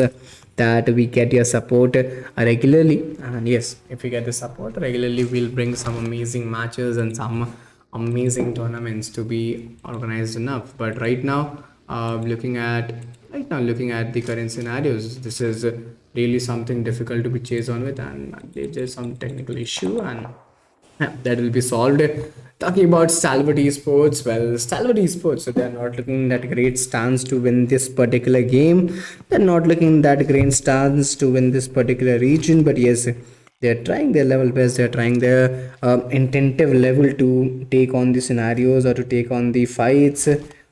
that we get your support regularly. And yes, if we get the support regularly, we'll bring some amazing matches and some amazing tournaments to be organized enough. But right now, looking at the current scenarios, this is really something difficult to be chased on with, and there's some technical issue, and that will be solved. Talking about Stalwart Esports, well, Stalwart Esports, so they're not looking that great stance to win this particular game. They're not looking that great stance to win this particular region. But yes, They're trying their level best. They're trying their intentive level to take on the scenarios or to take on the fights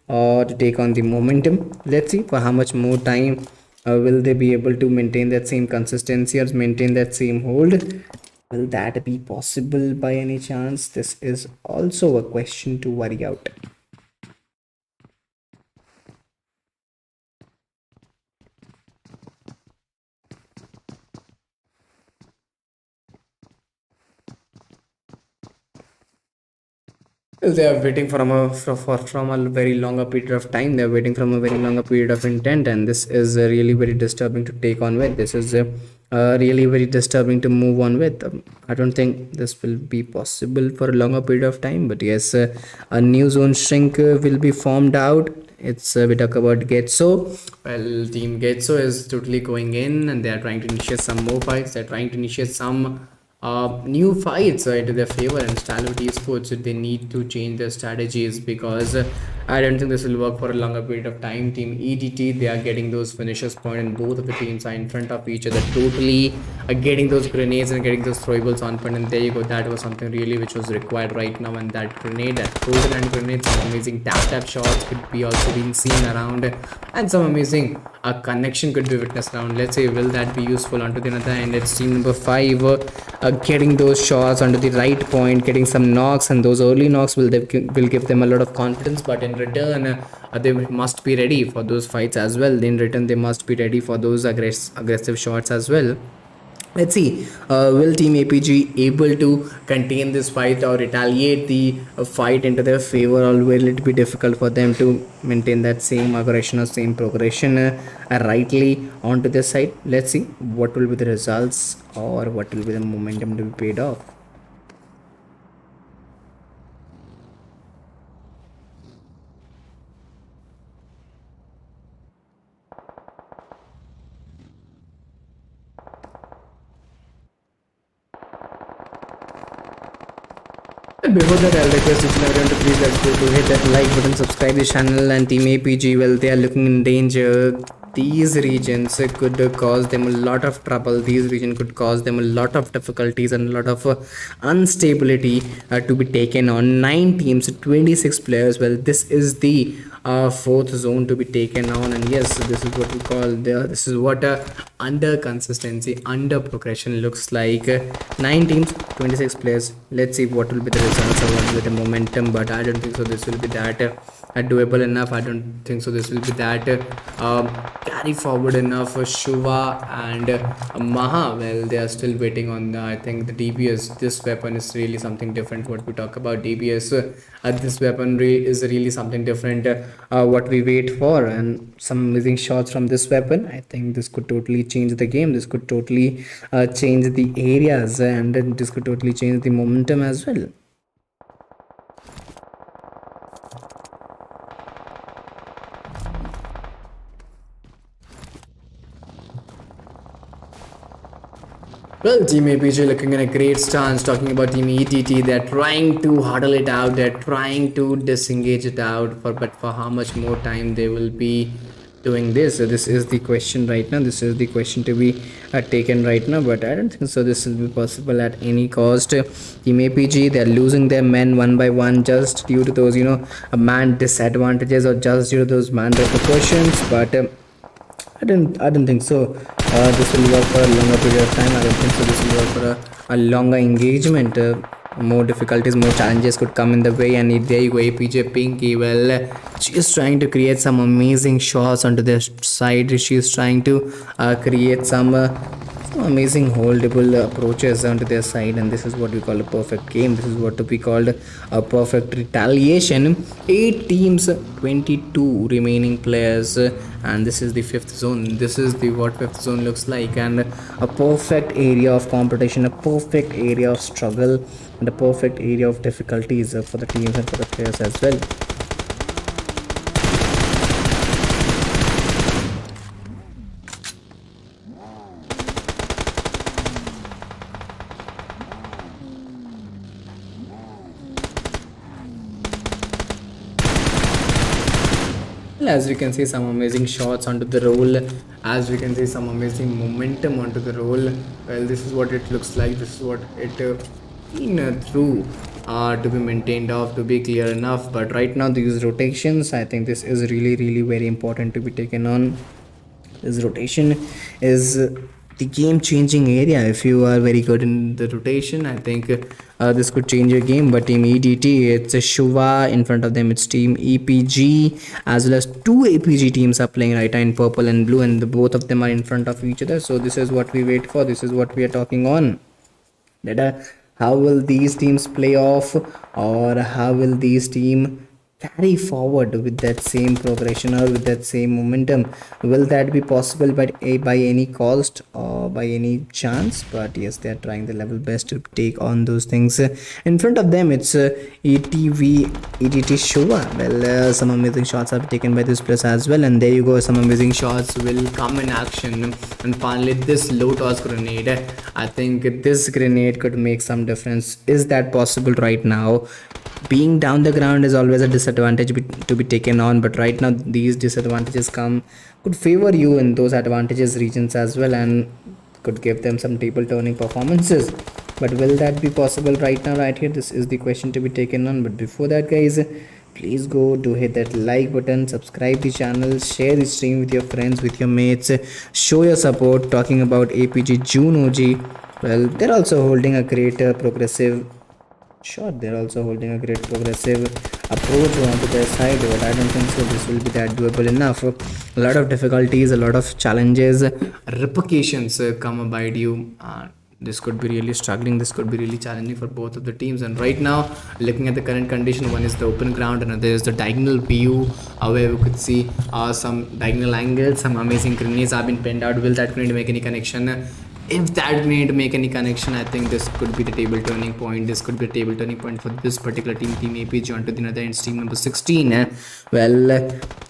or to take on the momentum. Let's see for how much more time will they be able to maintain that same consistency or maintain that same hold. Will that be possible by any chance? This is also a question to worry out. Well, they are waiting from a very longer period of time. They are waiting from a very longer period of intent, and this is really very disturbing to take on with. This is really very disturbing to move on with. I don't think this will be possible for a longer period of time, but yes, a new zone shrink will be formed out. It's we talk about Getso. Well, team Getso is totally going in, and they are trying to initiate some more fights. They're trying to initiate some new fights into their favor, and Stalwart Esports they need to change their strategies because I don't think this will work for a longer period of time. Team EDT they are getting those finishers point, and both of the teams are in front of each other, totally getting those grenades and getting those throwables on point. And there you go, that was something really which was required right now. And that grenade, that frozen and grenade, some amazing tap shots could be also being seen around, and some amazing connection could be witnessed around. Let's say will that be useful onto the other end? It's team number 5 getting those shots onto the right point, getting some knocks, and those early knocks will give them a lot of confidence. But in return, they must be ready for those fights as well. In return, they must be ready for those aggressive shots as well. Let's see, will Team APG able to contain this fight or retaliate the fight into their favor, or will it be difficult for them to maintain that same aggression or same progression rightly onto their side? Let's see what will be the results or what will be the momentum to be paid off. Before that, I'll request each and everyone to please let's go to hit that like button, subscribe the channel. And Team APG, well, they are looking in danger. These regions could cause them a lot of trouble. These regions could cause them a lot of difficulties and a lot of instability to be taken on. 9 teams, 26 players. Well, this is the fourth zone to be taken on, and yes, this is what we call this is what under consistency, under progression looks like. 9 teams, 26 players. Let's see what will be the results or what will be the momentum, but I don't think so this will be that doable enough. I don't think so this will be that carry forward enough for Shuva and Maha. Well, they are still waiting on I think the DBS. This weapon is really something different. What we talk about DBS, this weaponry is really something different. What we wait for, and some amazing shots from this weapon. I think this could totally change the game. This could totally change the areas, and this could totally change the momentum as well. Well, Team APJ looking in a great stance. Talking about Team ETT, they're trying to huddle it out. They're trying to disengage it out. But for how much more time they will be doing this? So this is the question right now. This is the question to be taken right now. But I don't think so. This will be possible at any cost. Team APG, they're losing their men one by one just due to those man disadvantages or just due to those man repercussions. But I don't think so. This will work for a longer period of time. I don't think so. This will work for a longer engagement. More difficulties, more challenges could come in the way. And there you go, APJ Pinky. Well, she is trying to create some amazing shots onto their side. She is trying to create some amazing holdable approaches onto their side, and this is what we call a perfect game. This is what we called a perfect retaliation. 8 teams, 22 remaining players, and this is the 5th zone. This is the what 5th zone looks like, and a perfect area of competition, a perfect area of struggle, and a perfect area of difficulties for the teams and for the players as well. as we can see some amazing shots onto the roll, as we can see some amazing momentum onto the roll. Well, this is what it looks like, this is what it been through to be maintained off, to be clear enough. But right now these rotations, I think this is really very important to be taken on. This rotation is the game changing area. If you are very good in the rotation, I think this could change your game. But team EDT, it's a Shuva, in front of them it's team EPG, as well as two APG teams are playing right now in purple and blue, and both of them are in front of each other. So this is what we wait for, this is what we are talking on, that how will these teams play off, or how will these team carry forward with that same progression or with that same momentum. Will that be possible by any cost or by any chance? But yes, they are trying the level best to take on those things. In front of them it's EDT Shova. Well, some amazing shots are taken by this place as well, and there you go, some amazing shots will come in action. And finally this low toss grenade, I think this grenade could make some difference. Is that possible right now? Being down the ground is always a disadvantage to be taken on, but right now these disadvantages could favor you in those advantages regions as well, and could give them some table turning performances. But will that be possible right now, right here? This is the question to be taken on. But before that, guys, please go do hit that like button, subscribe the channel, share the stream with your friends, with your mates, show your support. Talking about APG June OG, well, they're also holding a great progressive shot. They're also holding a great progressive approach onto their side, but I don't think so this will be that doable enough. A lot of difficulties, a lot of challenges, repercussions come about you. This could be really struggling, this could be really challenging for both of the teams. And right now, looking at the current condition, one is the open ground and there is the diagonal view, where we could see some diagonal angles, some amazing grenades have been pinned out. Will that grenade make any connection? If that grenade make any connection, I think this could be the table turning point. This could be a table turning point for this particular team, team APG. Onto the other end, team number 16. Well,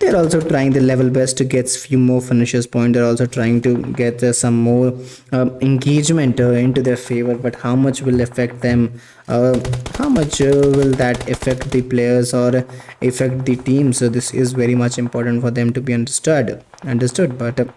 they're also trying the level best to get few more finishers point. They're also trying to get some more engagement into their favor. But how much will affect them? How much will that affect the players or affect the team? So this is very much important for them to be understood. But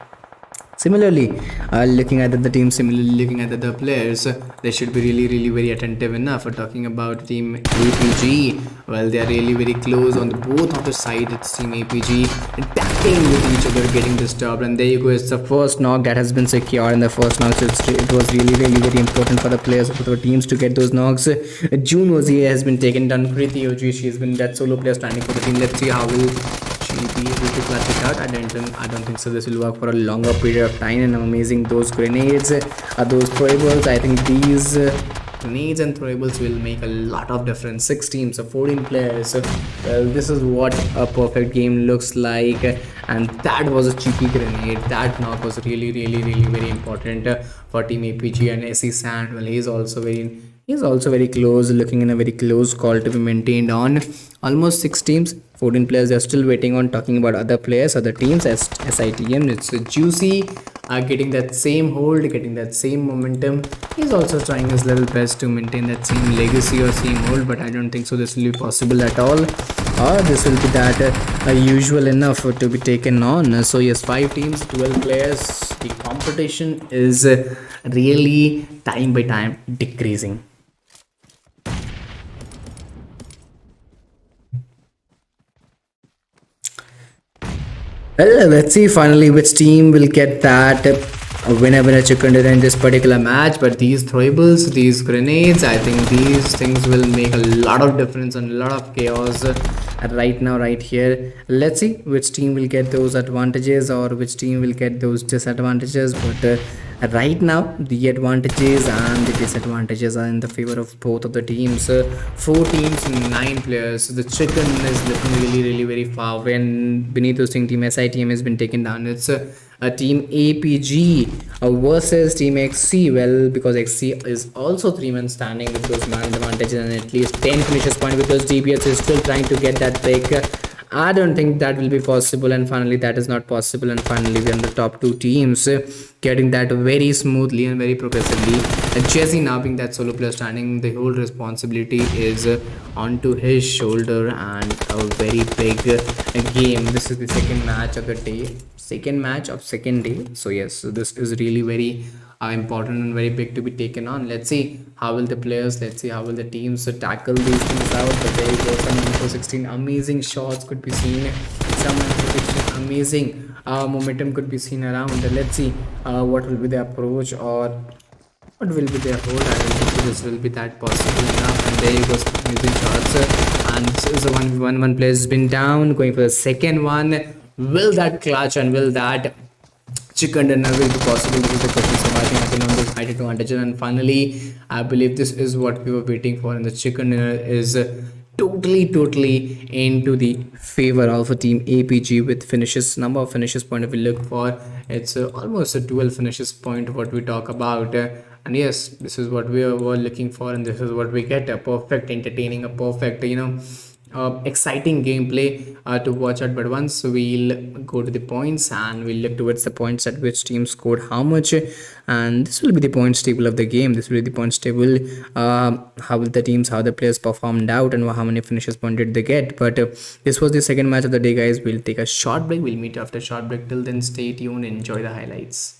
similarly, looking at the team, similarly looking at the players, they should be really very attentive enough. Talking about team APG, well, they are really very close on the both of the side. It's team APG attacking with each other, getting disturbed, and there you go. It's the first knock that has been secured in the first knock. So it was really very important for the players, for the teams to get those knocks. June Ozier has been taken down. Kriti Oji, she has been that solo player standing for the team. Let's see how will she be able to clutch it out. I don't think so this will work for a longer period of time. And amazing, those grenades, those throwables, I think these grenades and throwables will make a lot of difference. 6 teams of 14 players. Well, this is what a perfect game looks like, and that was a cheeky grenade. That knock was really very important for team APG. And SE Sand, well, he's also very close, looking in a very close call to be maintained on. Almost 6 teams, 14 players. They're still waiting on. Talking about other players, other teams, as SITM, it's Juicy, getting that same hold, getting that same momentum. He's also trying his level best to maintain that same legacy or same hold, but I don't think so this will be possible at all, or this will be that usual enough to be taken on. So yes, 5 teams, 12 players. The competition is really time by time decreasing. Well, let's see finally which team will get that winner chicken dinner in this particular match. But these throwables, these grenades, I think these things will make a lot of difference and a lot of chaos right now, right here. Let's see which team will get those advantages or which team will get those disadvantages. But right now the advantages and the disadvantages are in the favor of both of the teams. 4 teams, 9 players. The chicken is looking really very far away, and beneath those things, team SITM has been taken down. It's a team APG versus team XC. Well, because XC is also 3 men standing with those man advantages and at least 10 finishes point, because DBS is still trying to get that break. I don't think that will be possible, and finally, that is not possible. And finally, we are in the top two teams, getting that very smoothly and very progressively. And Jesse, now being that solo player standing, the whole responsibility is onto his shoulder, and a very big game. This is the second match of the day, second match of second day. So yes, so this is really very important and very big to be taken on. Let's see how will the players, let's see how will the teams tackle these things out. But there you go, some info 16 amazing shots could be seen, some info 16 amazing momentum could be seen around. Let's see what will be the approach, or what will be their hold. I don't think this will be that possible enough. And there you go, some amazing shots. And this is a 1v1. One player has been down, going for the second one. Will that clutch and will that chicken dinner will be possible? This is the question. So I think I can only fight it to advantage. And finally, I believe this is what we were waiting for, and the chicken dinner is totally into the favor of a team APG with finishes. Number of finishes point if we look for, it's almost a 12 finishes point what we talk about. And yes, this is what we were looking for, and this is what we get: a perfect entertaining, a perfect, exciting gameplay to watch out. But once we'll go to the points, and we'll look towards the points at which team scored how much, and this will be the points table of the game. This will be the points table, how will the teams, how the players performed out, and how many finishes point did they get. But this was the second match of the day, guys. We'll take a short break. We'll meet after a short break. Till then, stay tuned, enjoy the highlights.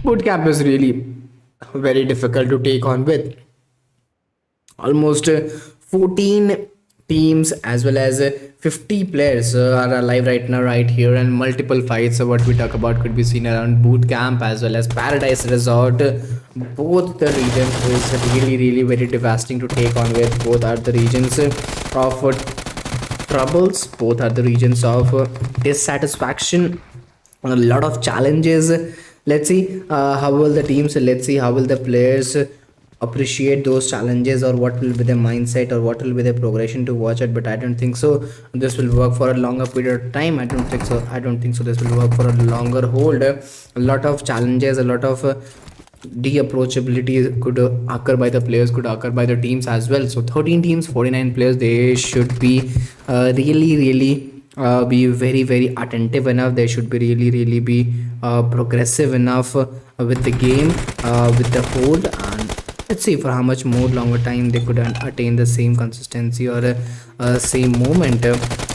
Bootcamp is really very difficult to take on with almost 14 teams as well as 50 players are alive right now right here, and multiple fights. So what we talk about could be seen around boot camp as well as paradise resort. Both the regions is really very devastating to take on with. Both are the regions of troubles, both are the regions of dissatisfaction, a lot of challenges. Let's see how will the teams, let's see how will the players appreciate those challenges, or what will be their mindset, or what will be their progression to watch it. But I don't think so this will work for a longer period of time. I don't think so this will work for a longer hold. A lot of challenges, a lot of de-approachability could occur by the players, could occur by the teams as well. So 13 teams, 49 players, they should be really be very attentive enough. They should be really be progressive enough with the game, with the hold. And let's see for how much more longer time they could attain the same consistency, or same moment.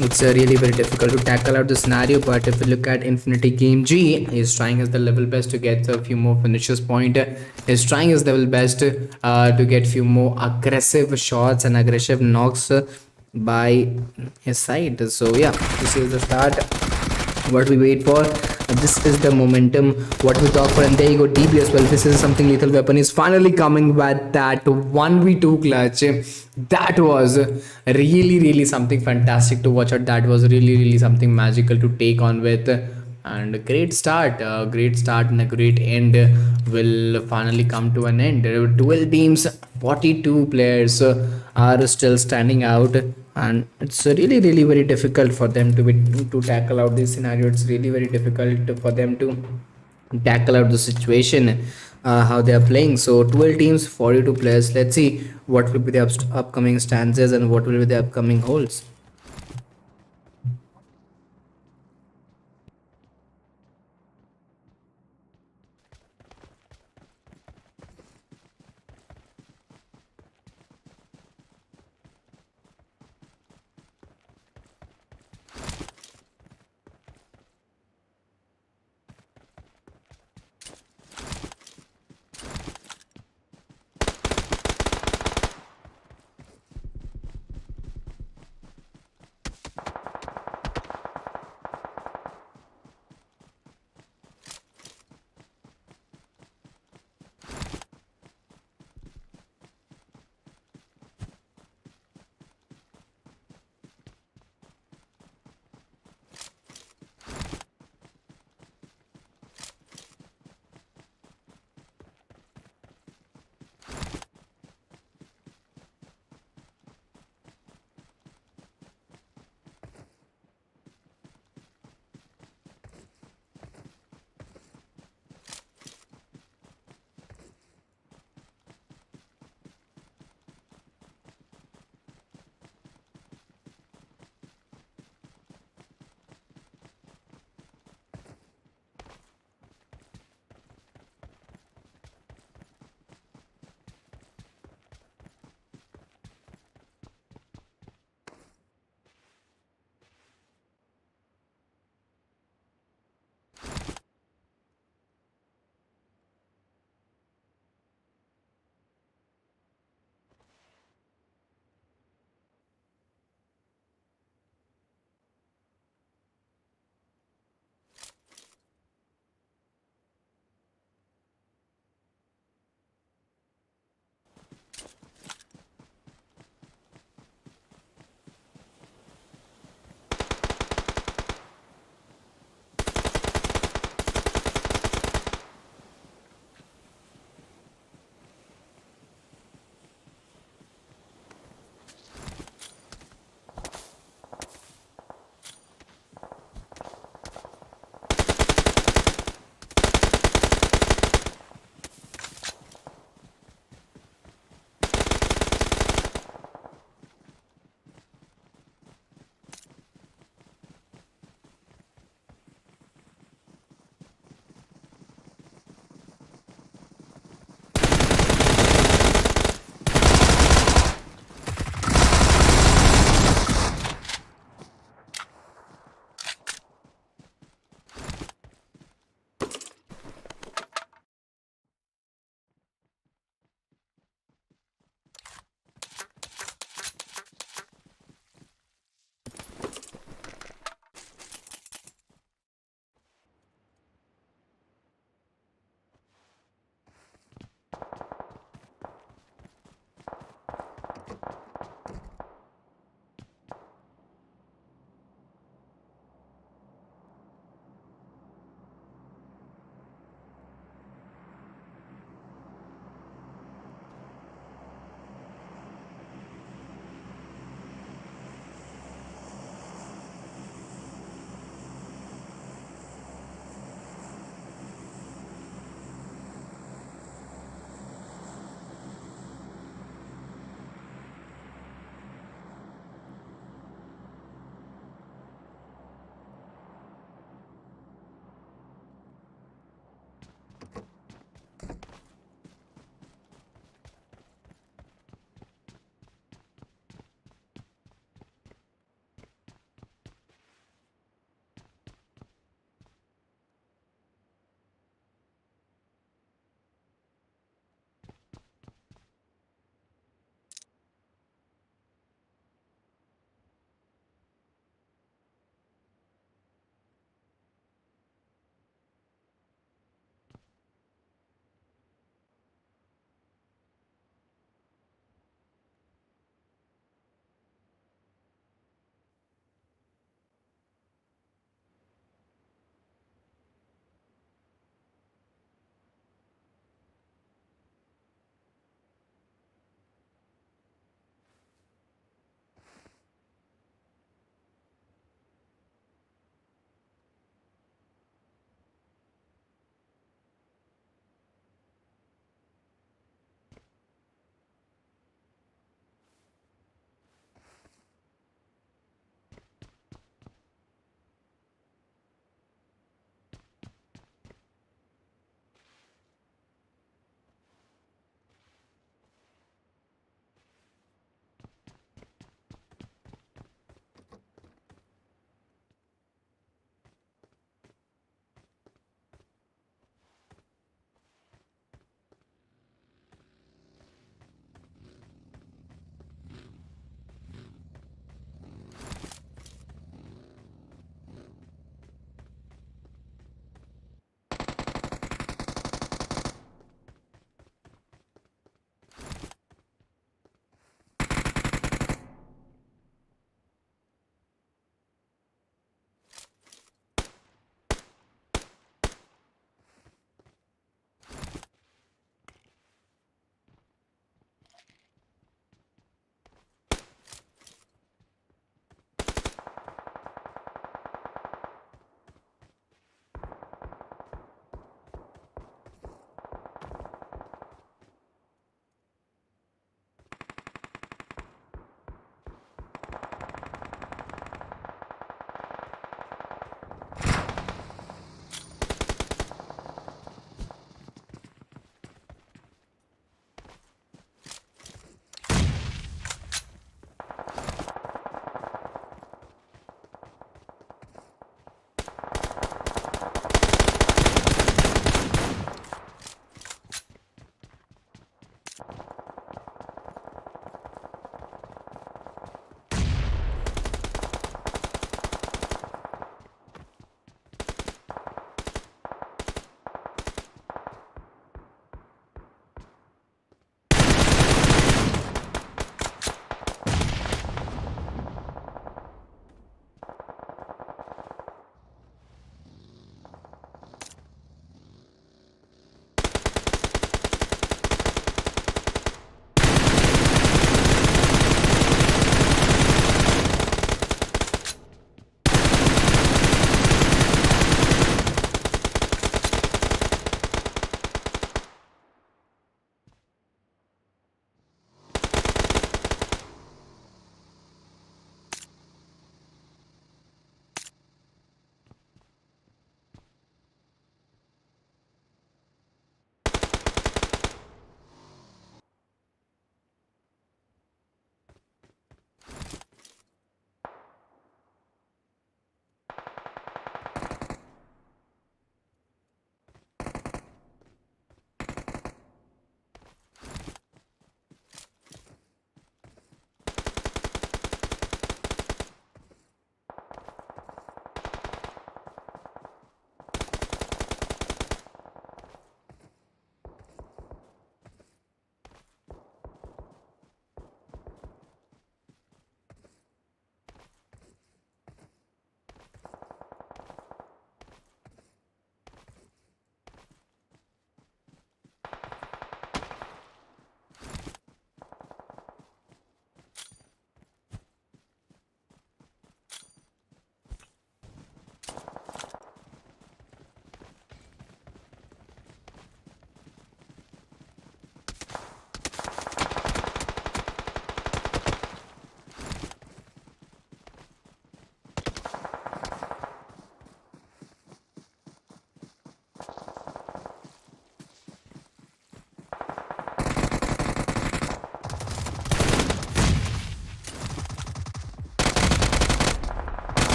It's really very difficult to tackle out the scenario. But if we look at Infinity Game G, he's trying his the level best to get a few more finishes point. He's trying his level best to get few more aggressive shots and aggressive knocks by his side. So yeah, this is the start, what we wait for. This is the momentum, what we talk for. And there you go, DB as well. This is something. Lethal Weapon is finally coming with that 1v2 clutch. That was really something fantastic to watch out. That was really something magical to take on with. And a great start and a great end will finally come to an end. There were 12 teams, 42 players are still standing out, and it's really very difficult for them to tackle out this scenario. It's really very difficult for them to tackle out the situation, how they are playing. So 12 teams, 42 players. Let's see what will be the upcoming stances and what will be the upcoming holds.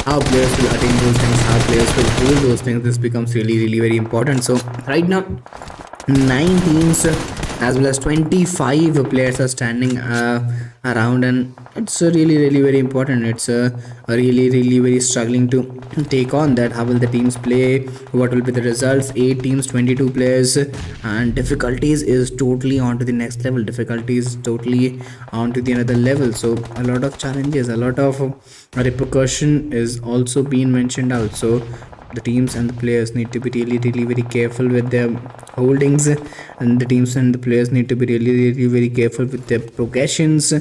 how players will attain those things, how players will hold those things. This becomes really, really very important. So right now, 9 teams as well as 25 players are standing around, and it's really, really very important. It's really, really very struggling to take on that. How will the teams play? What will be the results? 8 teams, 22 players, and difficulties is totally on to the next level. Difficulties totally on to the another level. So a lot of challenges, a lot of repercussion is also being mentioned out. So the teams and the players need to be really, really very careful with their holdings, and the teams and the players need to be really, really very careful with their progressions.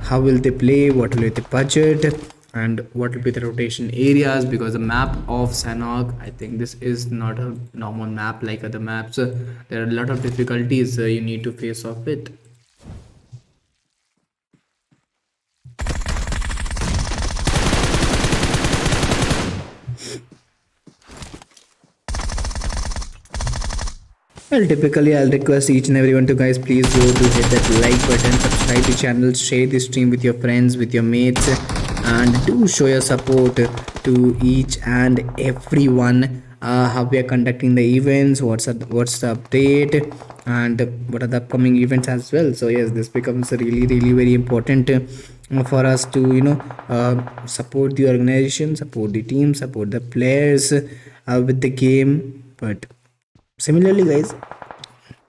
How will they play? What will be the budget? And what will be the rotation areas? Because the map of Sanok, I think this is not a normal map like other maps. There are a lot of difficulties you need to face off with. Well, typically, I'll request each and everyone to guys please go to hit that like button, subscribe the channel, share the stream with your friends, with your mates, and do show your support to each and everyone. How we are conducting the events, what's the update, and what are the upcoming events as well. So yes, this becomes really, really very important for us to support the organization, support the team, support the players with the game. But similarly, guys,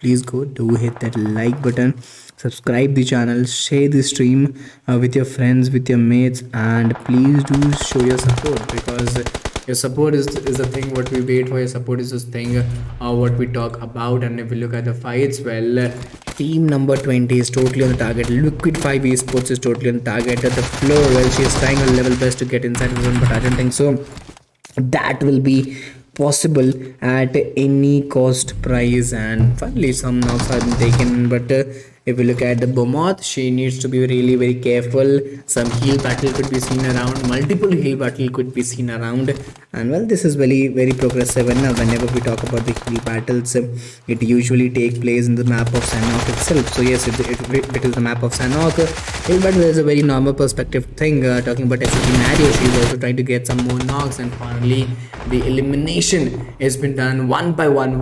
please go do hit that like button, subscribe the channel, share the stream with your friends, with your mates, and please do show your support, because your support is the thing what we wait for. Your support is this thing what we talk about. And if we look at the fights, well, team number 20 is totally on the target. Liquid 5 esports is totally on the target. At the floor, well, she is trying her level best to get inside the zone, but I don't think so that will be possible at any cost price. And finally some knocks have been taken, but if we look at the Bomoth, she needs to be really very careful. Some heal battle could be seen around, multiple heal battle could be seen around. And well, this is very, very progressive, and whenever we talk about the heal battles, it usually take place in the map of Sanok itself. So yes, it is the map of Sanok. Heal battle is a very normal perspective thing. Talking about SSD Mario, she's also trying to get some more knocks, and finally the elimination has been done one by one.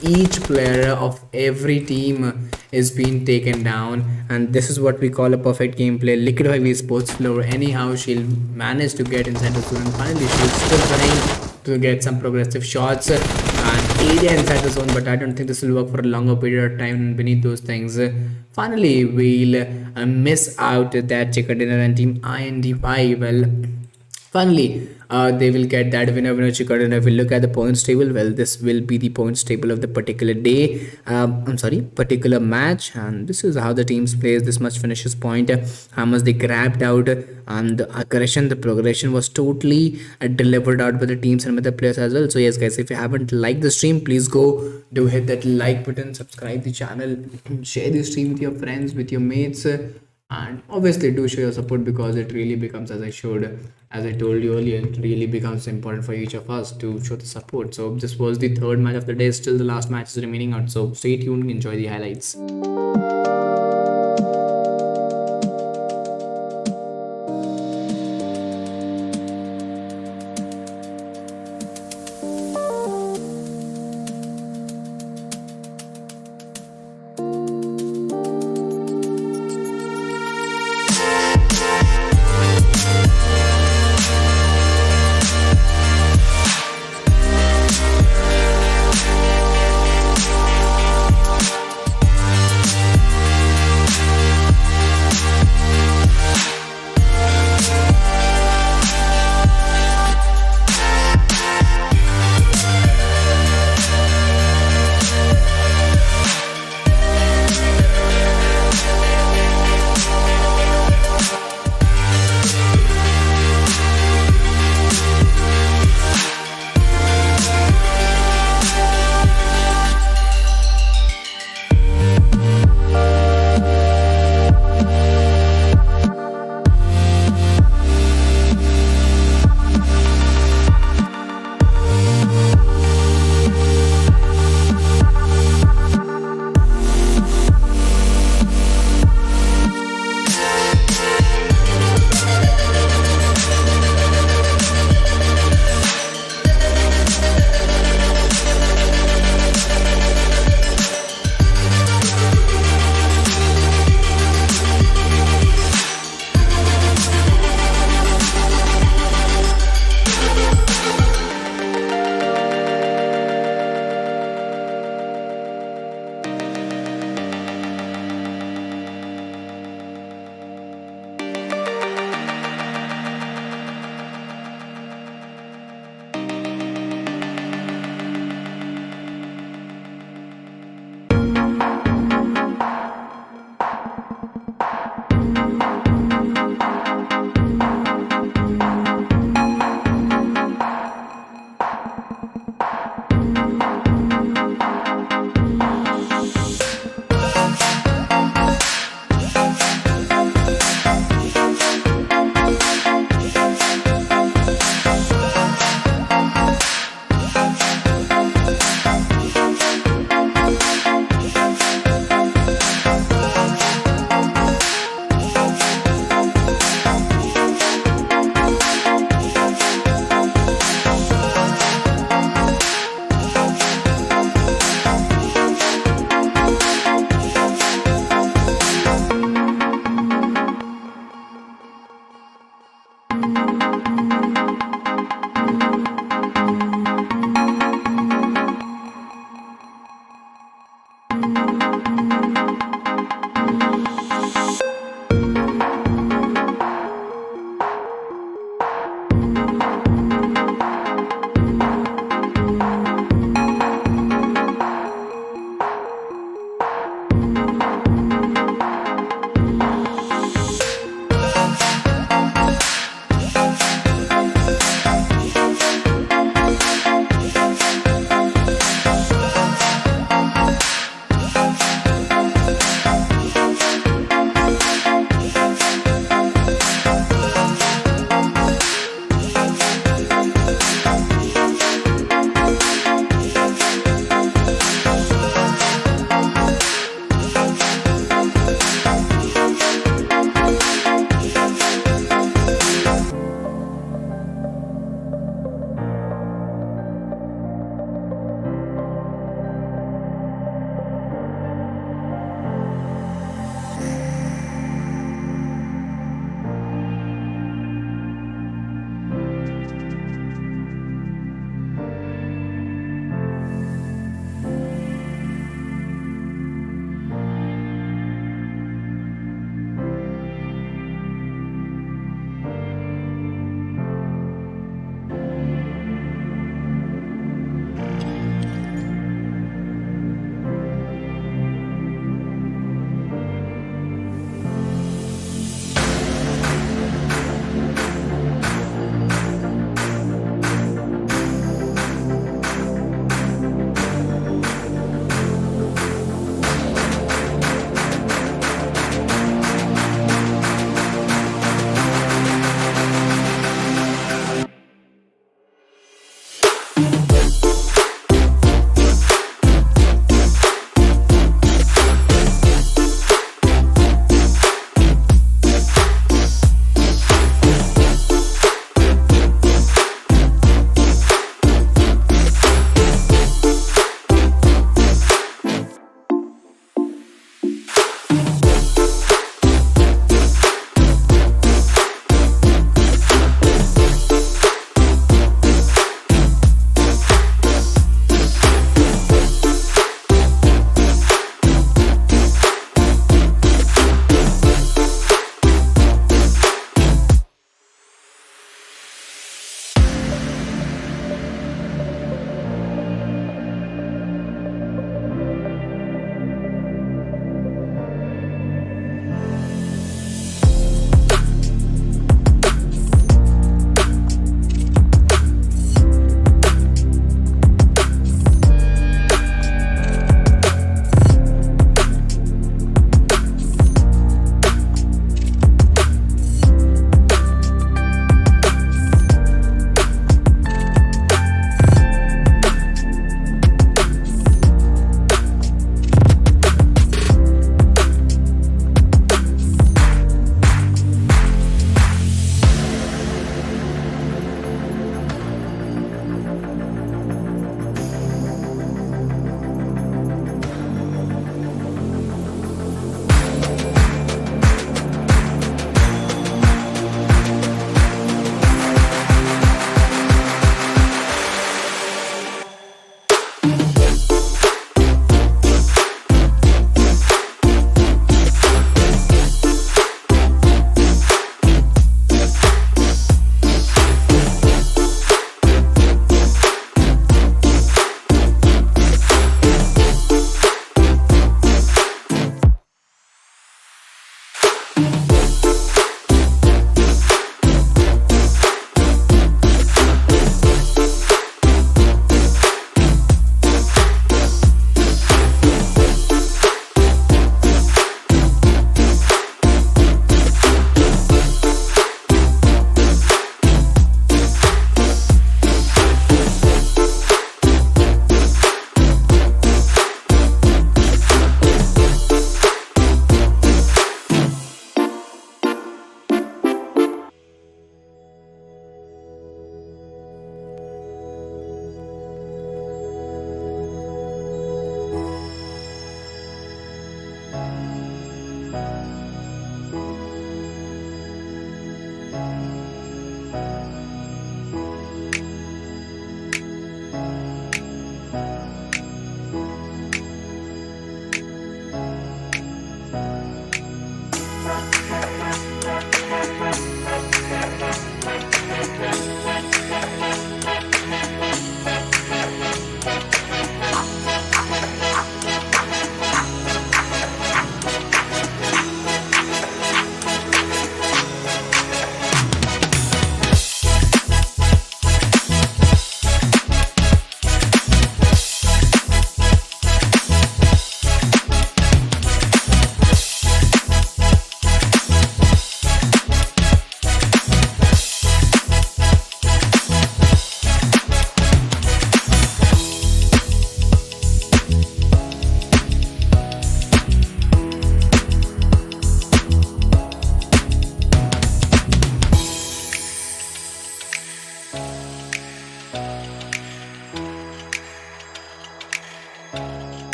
Each player of every team is being taken down, and this is what we call a perfect gameplay. Liquid 5 esports floor. Anyhow, she'll manage to get inside the zone, and finally she's still trying to get some progressive shots and area inside the zone, but I don't think this will work for a longer period of time beneath those things. Finally, we'll miss out that chicken dinner, and team INDY, well, finally they will get that winner chicken. And if we look at the points table, well, this will be the points table of the particular day, particular match, and this is how the teams plays. This much finishes point, how much they grabbed out, and the aggression, the progression was totally delivered out by the teams and by the players as well. So yes guys, if you haven't liked the stream, please go do hit that like button, subscribe the channel, share the stream with your friends, with your mates, and obviously do show your support, because it really becomes, as I told you earlier, it really becomes important for each of us to show the support. So this was the third match of the day. Still the last match is remaining out, so stay tuned, enjoy the highlights.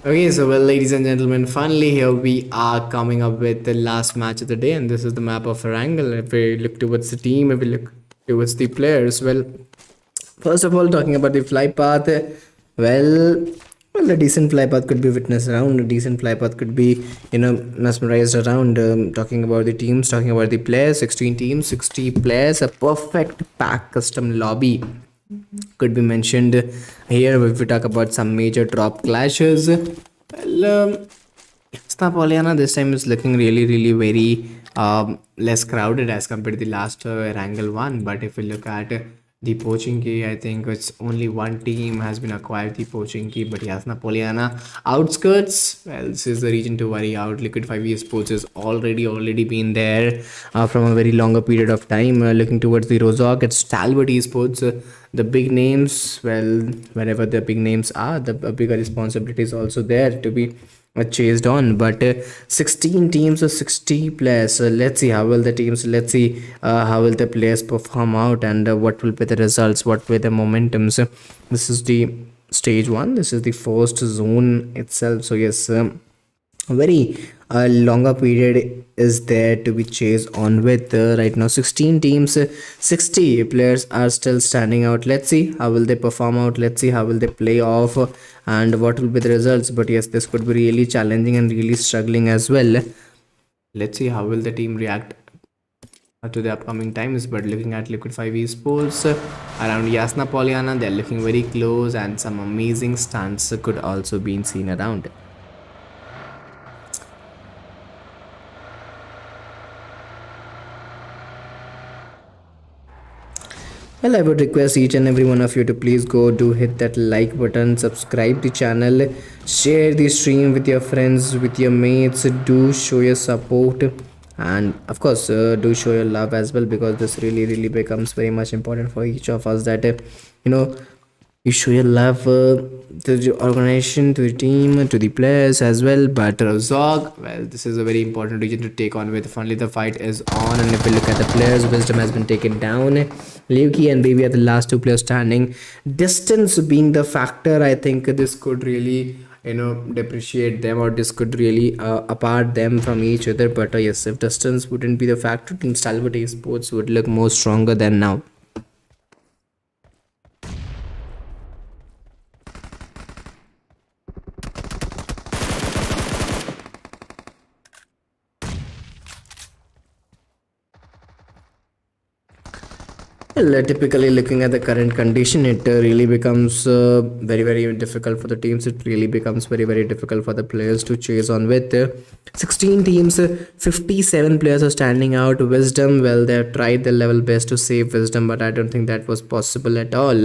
Okay, so well, ladies and gentlemen, finally here we are coming up with the last match of the day, and this is the map of Erangel. If we look towards the team, if we look towards the players, well, first of all, talking about the fly path, well, well, a decent fly path could be witnessed around. A decent fly path could be, mesmerized around. Talking about the teams, talking about the players, 16 teams, 60 players, a perfect pack custom lobby could be mentioned here if we talk about some major drop clashes. Well, Snapoliana this time is looking really very less crowded as compared to the last Wrangle one. But if we look at the poaching key, I think it's only one team has been acquired the poaching key. But yes, Napoleana outskirts. Well, this is the region to worry out. Liquid 5 Sports has already been there from a very longer period of time. Looking towards the Rozok, it's Talbot Esports. The big names, well, wherever the big names are, the bigger responsibility is also there to be chased on. But 16 teams or 60 players, let's see how will the teams, let's see how will the players perform out, and what will be the results, what will the momentums. This is the stage one, this is the first zone itself. So yes, a very longer period is there to be chased on with. Right now 16 teams, 60 players are still standing out. Let's see how will they perform out, let's see how will they play off, and what will be the results. But yes, this could be really challenging and really struggling as well. Let's see how will the team react to the upcoming times. But looking at Liquid 5 esports around Yasna Polyana, they're looking very close, and some amazing stunts could also be seen around. Well, I would request each and every one of you to please go do hit that like button, subscribe the channel, share the stream with your friends, with your mates. Do show your support, and of course, do show your love as well, because this really becomes very much important for each of us. That you know you show your love to the organization, to the team, to the players as well. But Zog, well, this is a very important region to take on with. Finally, the fight is on, and if we look at the players, Wisdom has been taken down. Liuki and Baby are the last two players standing. Distance being the factor, I think this could really depreciate them, or this could really apart them from each other. But yes, if distance wouldn't be the factor, Team Stalwart Sports would look more stronger than now. Well, typically looking at the current condition, it really becomes very difficult for the teams. It really becomes very difficult for the players to chase on with. 16 teams, 57 players are standing out. Wisdom, well, they have tried their level best to save Wisdom, but I don't think that was possible at all.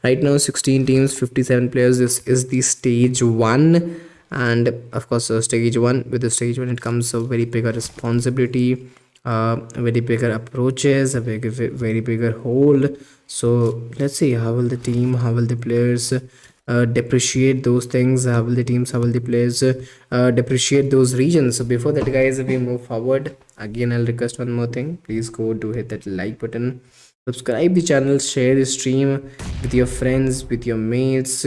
Right now, 16 teams, 57 players. This is the stage one, and of course, stage one. With the stage one, it comes a very bigger responsibility, very bigger approaches, a very bigger hole. So let's see how will the team, how will the players depreciate those things, how will the teams, how will the players depreciate those regions. So before that, guys, if we move forward, again I'll request one more thing. Please go to hit that like button, subscribe the channel, share the stream with your friends, with your mates,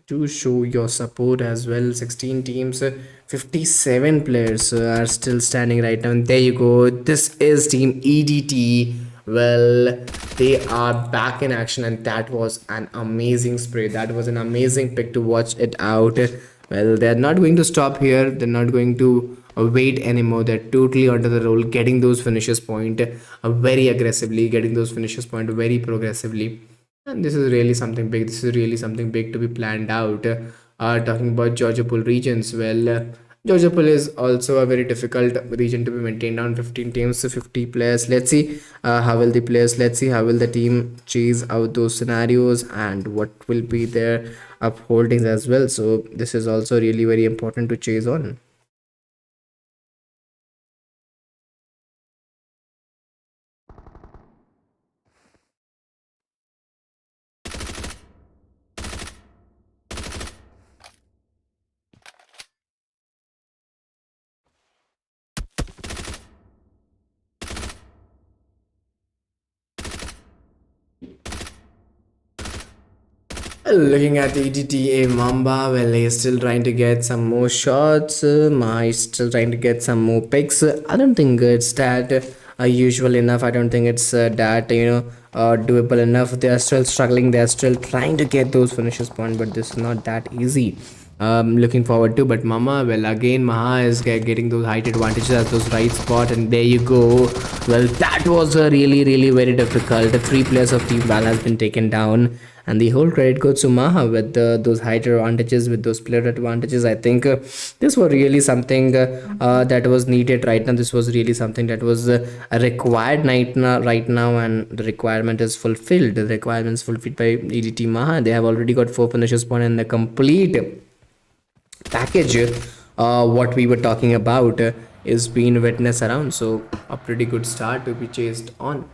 to show your support as well. 16 teams, 57 players are still standing right now. And there you go, this is Team EDT. Well, they are back in action, and that was an amazing spray. That was an amazing pick to watch it out. Well, they're not going to stop here, they're not going to wait anymore. They're totally under the roll, getting those finishes point very aggressively, getting those finishes point very progressively. And this is really something big. This is really something big to be planned out. Talking about Georgia Pool regions, well, Georgia Pool is also a very difficult region to be maintained on. 15 teams, 50 players. Let's see how will the players, let's see how will the team chase out those scenarios, and what will be their upholdings as well. So this is also really very important to chase on. Looking at the EDTA Mamba, well, he's still trying to get some more shots. Ma is still trying to get some more picks. I don't think it's that usual enough. I don't think it's that doable enough. They are still struggling. They are still trying to get those finishes point, but this is not that easy. Looking forward to, but Mama, well, again, Maha is getting those height advantages at those right spot, and there you go. Well, that was a really very difficult. The three players of Team Val has been taken down, and the whole credit goes to Maha with those height advantages, with those player advantages. I think this was really something that was needed right now. This was really something that was required right now, and the requirement is fulfilled. The requirements fulfilled by EDT Maha. They have already got 4 finishes point and the complete package what we were talking about is being witnessed around, so a pretty good start to be chased on.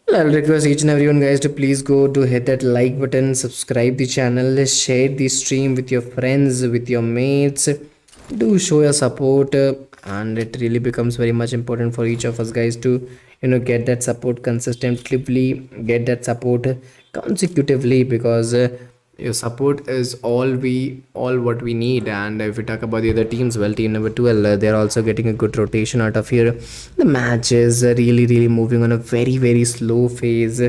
Well, I'll request each and everyone guys to please go to hit that like button, subscribe the channel, share the stream with your friends, with your mates. Do show your support, and it really becomes very much important for each of us guys to get that support consistently, get that support consecutively, because your support is all what we need. And if we talk about the other teams, well, team number 12, they're also getting a good rotation out of here. The match is really moving on a very slow phase.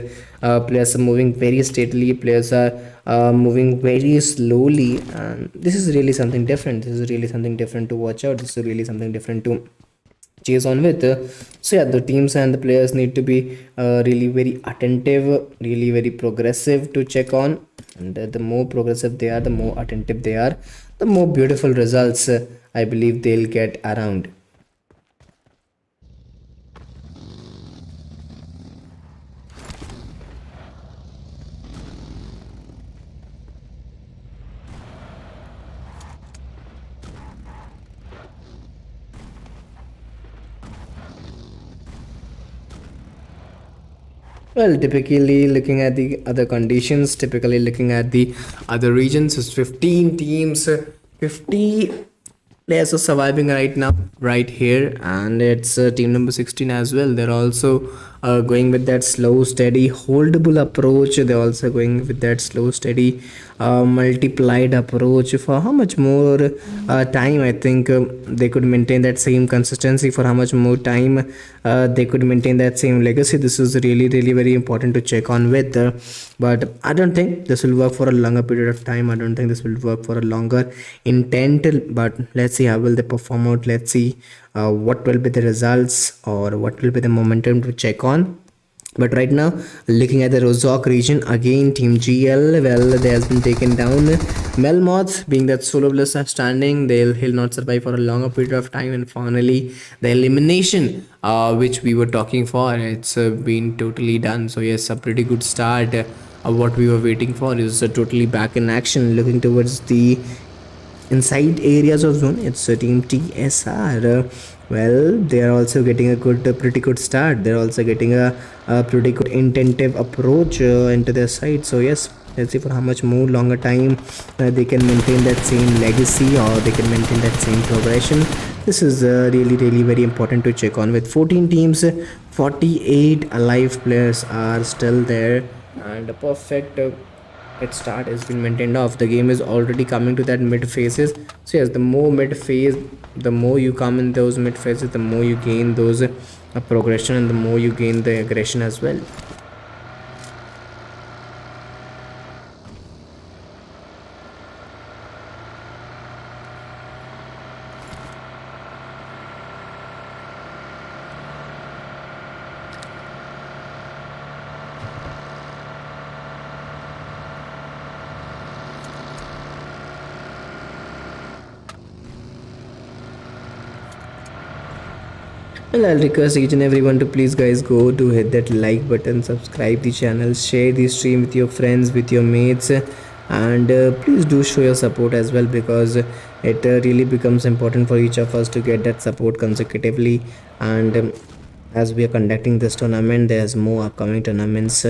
Players are moving very steadily, players are moving very slowly, and this is really something different. This is really something different to watch out. This is really something different to chase on with. So yeah, the teams and the players need to be really very attentive, really very progressive to check on, and the more progressive they are, the more attentive they are, the more beautiful results I believe they'll get around. Well, typically looking at the other conditions, typically looking at the other regions, is 15 teams, 50 players are surviving right now, right here, and it's team number 16 as well. They're also going with that slow, steady, holdable approach. They're also going with that slow, steady, multiplied approach. For how much more time, I think they could maintain that same consistency. For how much more time they could maintain that same legacy. This is really very important to check on with. But I don't think this will work for a longer period of time. I don't think this will work for a longer intent. But let's see how will they perform out. Let's see what will be the results, or what will be the momentum to check on. But right now, looking at the Rozok region, again Team GL, well, they has been taken down. Melmoth, being that solo blitzer standing, he'll not survive for a longer period of time. And finally, the elimination which we were talking for, it's been totally done. So yes, a pretty good start. What we were waiting for is totally back in action, looking towards the inside areas of zone. It's team TSR. Well, they are also getting a pretty good start. They're also getting a pretty good intentive approach into their side. So yes, let's see for how much more longer time they can maintain that same legacy, or they can maintain that same progression. This is really very important to check on. With 14 teams, 48 alive players are still there, and a perfect its start has been maintained off. The game is already coming to that mid phases. So yes, the more mid phase, the more you come in those mid phases, the more you gain those progression, and the more you gain the aggression as well. Well, I'll request each and everyone to please guys go to hit that like button, subscribe the channel, share the stream with your friends, with your mates, and please do show your support as well, because it really becomes important for each of us to get that support consecutively. And as we are conducting this tournament, there's more upcoming tournaments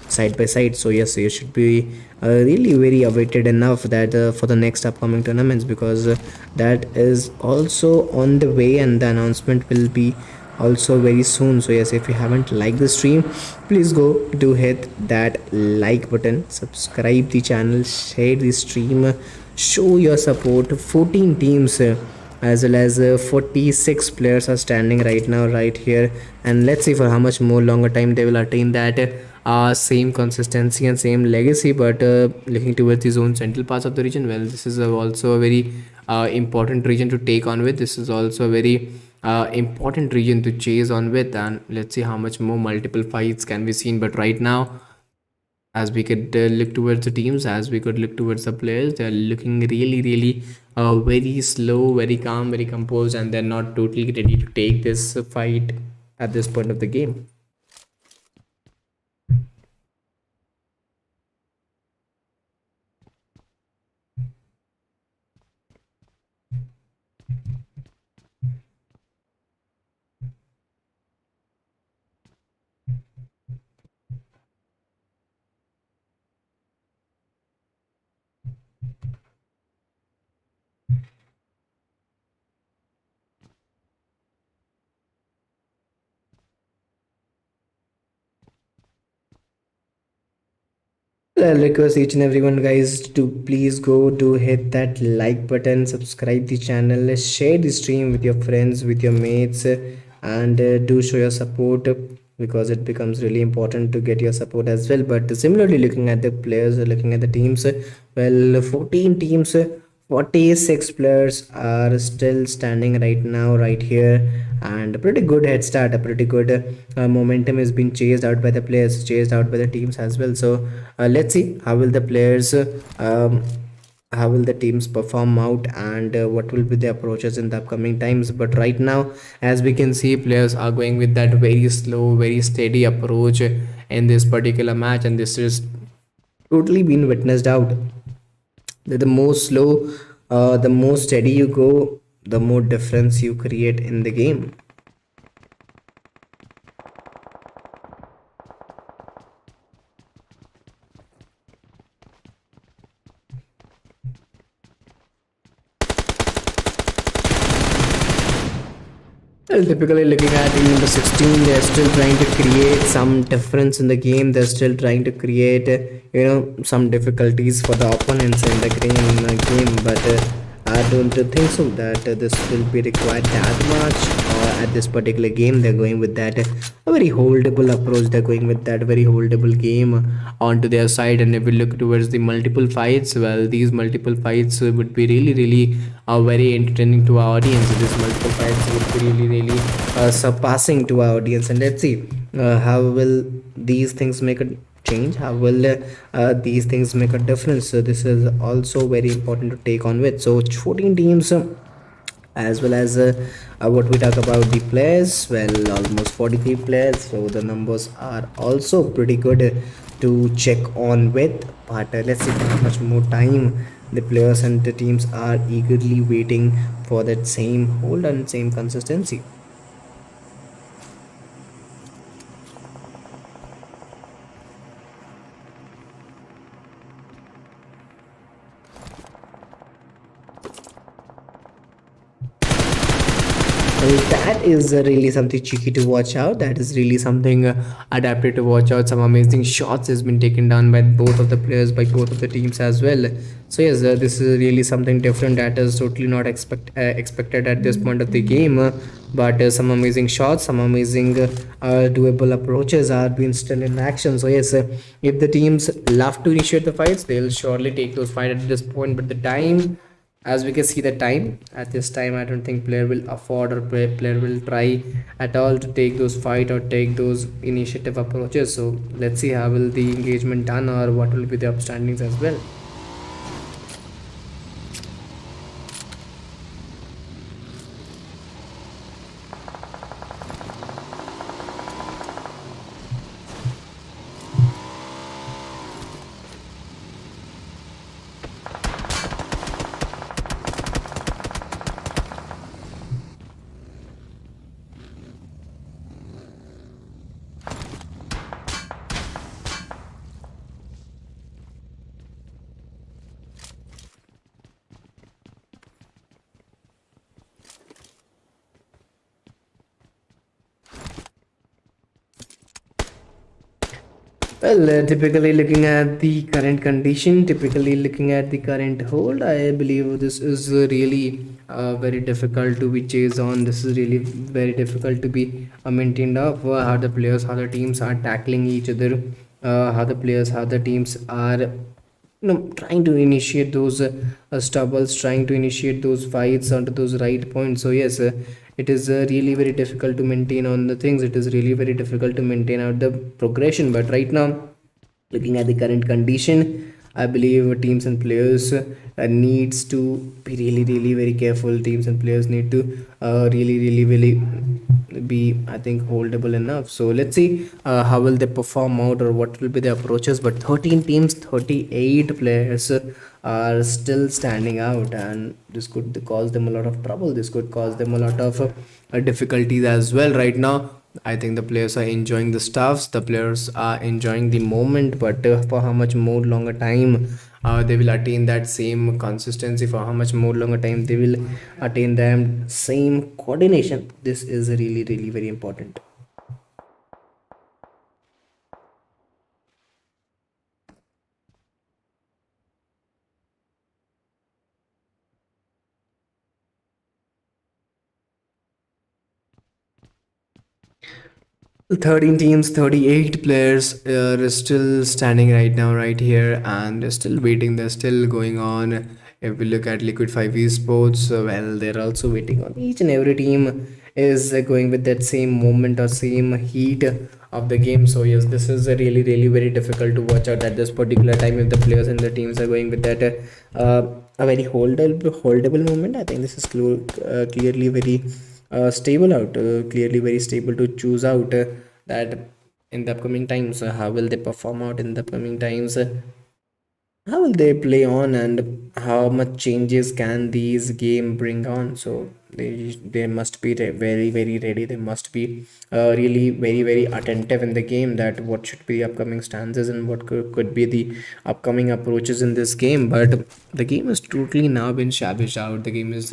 side by side. So yes, you should be really very awaited enough that for the next upcoming tournaments, because that is also on the way, and the announcement will be also very soon. So yes, if you haven't liked the stream, please go do hit that like button, subscribe the channel, share the stream, show your support. 14 teams as well as 46 players are standing right now right here, and let's see for how much more longer time they will attain that same consistency and same legacy. But looking towards the zone central parts of the region, well, this is also a very important region to take on with. This is also a very important region to chase on with, and let's see how much more multiple fights can be seen. But right now, as we could look towards the teams, as we could look towards the players, they're looking really really very slow, very calm, very composed, and they're not totally ready to take this fight at this point of the game. I'll request each and everyone, guys, to please go do hit that like button, subscribe the channel, share the stream with your friends, with your mates, and do show your support, because it becomes really important to get your support as well. But similarly, looking at the players, looking at the teams, well, 14 teams, 46 players are still standing right now right here, and a pretty good head start, a pretty good momentum is being chased out by the players, chased out by the teams as well. So let's see how will the players how will the teams perform out, and what will be the approaches in the upcoming times. But right now, as we can see, players are going with that very slow, very steady approach in this particular match, and this is totally been witnessed out. The more slow, the more steady you go, the more difference you create in the game. Well, typically looking at team number 16, they're still trying to create some difference in the game. They're still trying to create, some difficulties for the opponents in the game. But I don't think so that this will be required that much. At this particular game, they're going with that a very holdable approach. They're going with that very holdable game onto their side. And if we look towards the multiple fights, well, these multiple fights would be really, really very entertaining to our audience. These multiple fights would be really, really surpassing to our audience. And let's see how will these things make a change, how will these things make a difference. So this is also very important to take on with. So 14 teams, as well as what we talk about the players, well, almost 43 players, so the numbers are also pretty good to check on with. But let's see how much more time the players and the teams are eagerly waiting for that same hold and same consistency. Well, that is really something cheeky to watch out. That is really something adapted to watch out. Some amazing shots has been taken down by both of the players, by both of the teams as well. So yes, this is really something different that is totally not expected at this point of the game. But some amazing shots, some amazing doable approaches are being still in action. So yes, if the teams love to initiate the fights, they'll surely take those fights at this point. But the time, as we can see the time at this time, I don't think player will afford, or player will try at all to take those fight or take those initiative approaches. So let's see how will the engagement done, or what will be the upstandings as well. Well, typically looking at the current condition, typically looking at the current hold, I believe this is really very difficult to be chased on. This is really very difficult to be maintained of how the players, how the teams are tackling each other, how the players, how the teams are trying to initiate those stubbles, trying to initiate those fights onto those right points. So yes, it is really very difficult to maintain on the things. It is really very difficult to maintain out the progression. But right now, looking at the current condition, I believe teams and players needs to be really really very careful. Teams and players need to really be, I think, holdable enough. So let's see how will they perform out, or what will be the approaches. But 13 teams, 38 players are still standing out, and this could cause them a lot of trouble. This could cause them a lot of difficulties as well. Right now, I think the players are enjoying the stuffs, the players are enjoying the moment, but for how much more longer time they will attain that same consistency, for how much more longer time they will attain them same coordination, this is really really very important. 13 teams, 38 players are still standing right now, right here, and they're still waiting. They're still going on. If we look at Liquid 5 Esports, well, they're also waiting on. Each and every team is going with that same moment or same heat of the game. So, yes, this is a really, really very difficult to watch out at this particular time if the players and the teams are going with that a very holdable moment. I think this is clearly very stable out, clearly very stable to choose out that in the upcoming times, how will they perform out in the upcoming times, how will they play on, and how much changes can these game bring on. So they must be very very ready. They must be really very very attentive in the game, that what should be upcoming stances and what could be the upcoming approaches in this game. But the game has totally now been shabbish out. The game is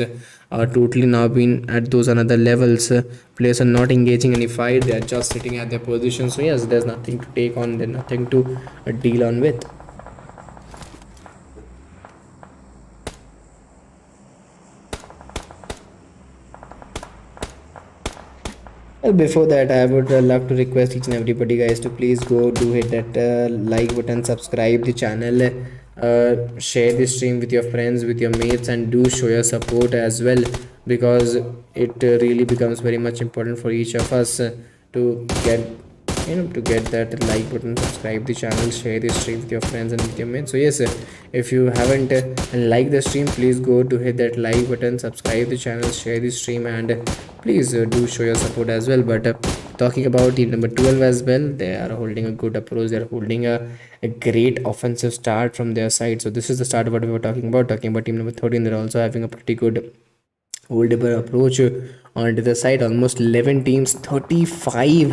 totally now been at those another levels. Players are not engaging any fight, they are just sitting at their position. So yes, there's nothing to take on, there's nothing to deal on with. Well, before that, I would love to request each and everybody, guys, to please go do hit that like button, subscribe the channel, share the stream with your friends, with your mates, and do show your support as well, because it really becomes very much important for each of us to get to get that like button, subscribe the channel, share the stream with your friends and with your mates. So yes, if you haven't liked the stream, please go to hit that like button, subscribe the channel, share the stream, and please do show your support as well. But talking about team number 12 as well, they are holding a good approach. They are holding a great offensive start from their side. So this is the start of what we were talking about team number 13. They're also having a pretty good holdable approach onto the side. Almost 11 teams, 35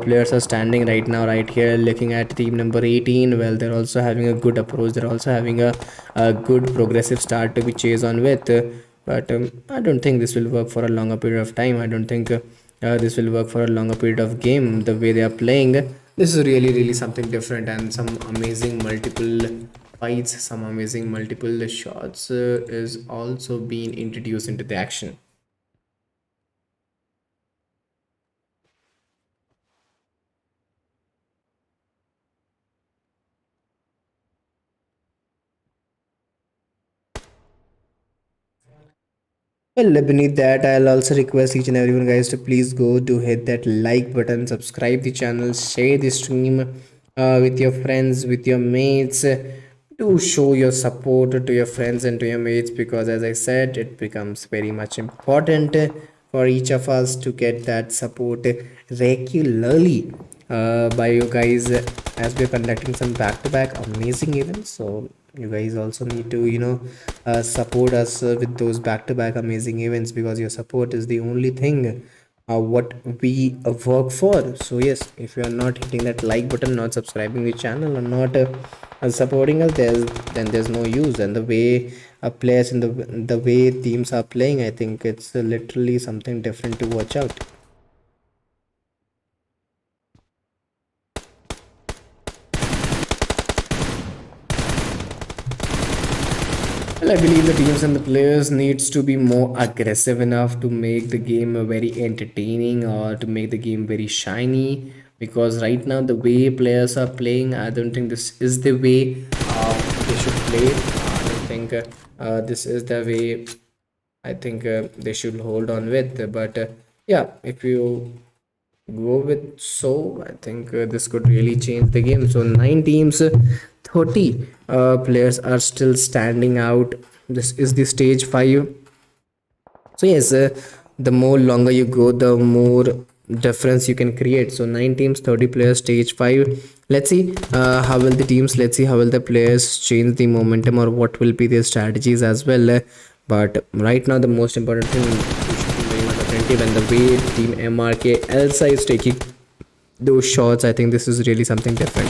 players are standing right now, right here. Looking at team number 18, well, they're also having a good approach. They're also having a good progressive start to be chased on with. But I don't think this will work for a longer period of time. I don't think this will work for a longer period of game. The way they are playing, this is really really something different, and some amazing multiple fights, some amazing multiple shots is also being introduced into the action. Well, beneath that, I'll also request each and everyone, guys, to please go to hit that like button, subscribe the channel, share the stream with your friends, with your mates. To show your support to your friends and to your mates, because as I said, it becomes very much important for each of us to get that support regularly by you guys, as we're conducting some back-to-back amazing events. So you guys also need to support us with those back-to-back amazing events, because your support is the only thing what we work for. So yes, if you are not hitting that like button, not subscribing the channel, or not supporting us, there's no use. And the way players and the way teams are playing, I think it's literally something different to watch out. Well, I believe the teams and the players needs to be more aggressive enough to make the game very entertaining or to make the game very shiny. Because right now the way players are playing, I don't think this is the way they should play. I don't think this is the way I think they should hold on with. But yeah, if you go with so, I think this could really change the game. So 9 teams, 30 players are still standing out. This is the stage 5. So yes, the more longer you go, the more difference you can create. So 9 teams, 30 players, stage 5. Let's see how will the teams, let's see how will the players change the momentum or what will be their strategies as well. But right now the most important thing, you should be very much attentive, and the way team MRK Elsa is taking those shots, I think this is really something different.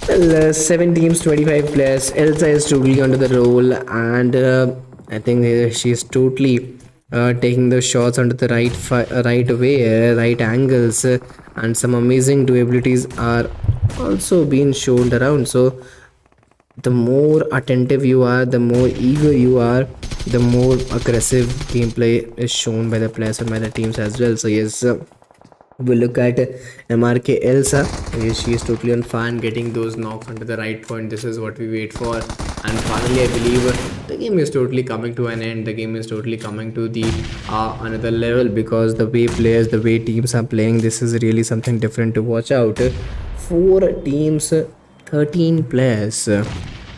Well, 7 teams, 25 players. Elsa is totally under the role, and I think she's totally taking the shots under the right way, right angles, and some amazing abilities are also being shown around. So the more attentive you are, the more eager you are, the more aggressive gameplay is shown by the players and by the teams as well. So yes, we look at MRK Elsa. She is totally on fire and getting those knocks under the right point. This is what we wait for. And finally, I believe the game is totally coming to an end. The game is totally coming to the another level, because the way players, the way teams are playing, this is really something different to watch out. 4 teams, 13 players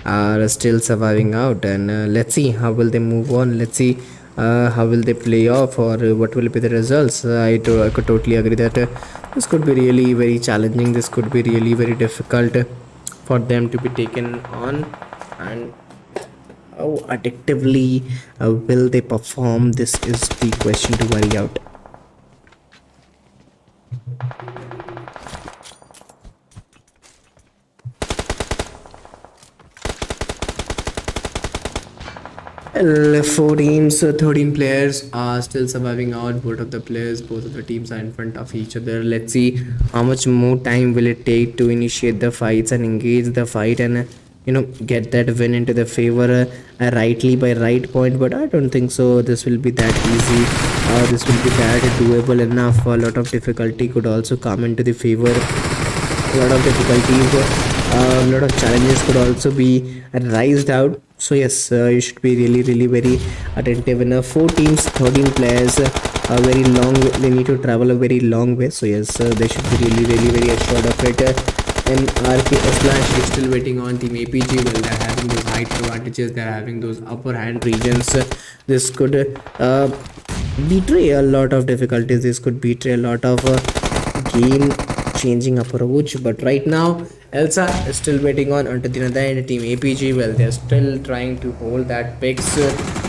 are still surviving out, and let's see how will they move on. Let's see how will they play off, or what will be the results. I could totally agree that this could be really very challenging, this could be really very difficult for them to be taken on, and how addictively will they perform, this is the question to worry out. Well, 4 teams, 13 players are still surviving out. Both of the players, both of the teams are in front of each other. Let's see how much more time will it take to initiate the fights and engage the fight, and get that win into the favor rightly by right point. But I don't think so this will be that easy. This will be that doable enough. A lot of difficulty could also come into the favor. A lot of difficulties, a lot of challenges could also be raised out. So yes, you should be really very attentive enough. 4 teams, 13 players, a very long, they need to travel a very long way. So yes, they should be really very assured of it. And RK Slash is still waiting on team APG. Well, they're having those height advantages, they're having those upper hand regions. This could betray a lot of difficulties, this could betray a lot of game changing approach. But right now Elsa is still waiting on until the end. Team APG, well, they're still trying to hold that picks,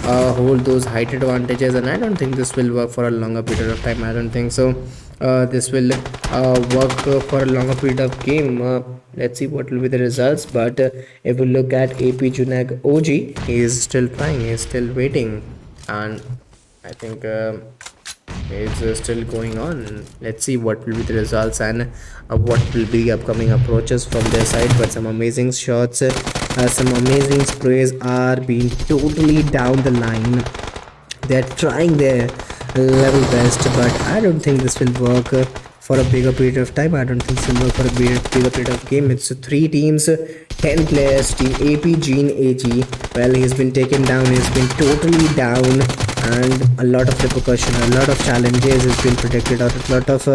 hold those height advantages, and I don't think this will work for a longer period of time. I don't think so this will work for a longer period of game. Let's see what will be the results. But if we look at AP Junag OG, he is still trying, he is still waiting, and I think is still going on. Let's see what will be the results, and what will be the upcoming approaches from their side. But some amazing shots, some amazing sprays are being totally down the line. They're trying their level best, but I don't think this will work for a bigger period of time. I don't think this will work for a bigger period of game. It's 3 teams, 10 players. Team AP Gene AG, well, he's been taken down, he's been totally down, and a lot of repercussion, a lot of challenges has been predicted, or a lot of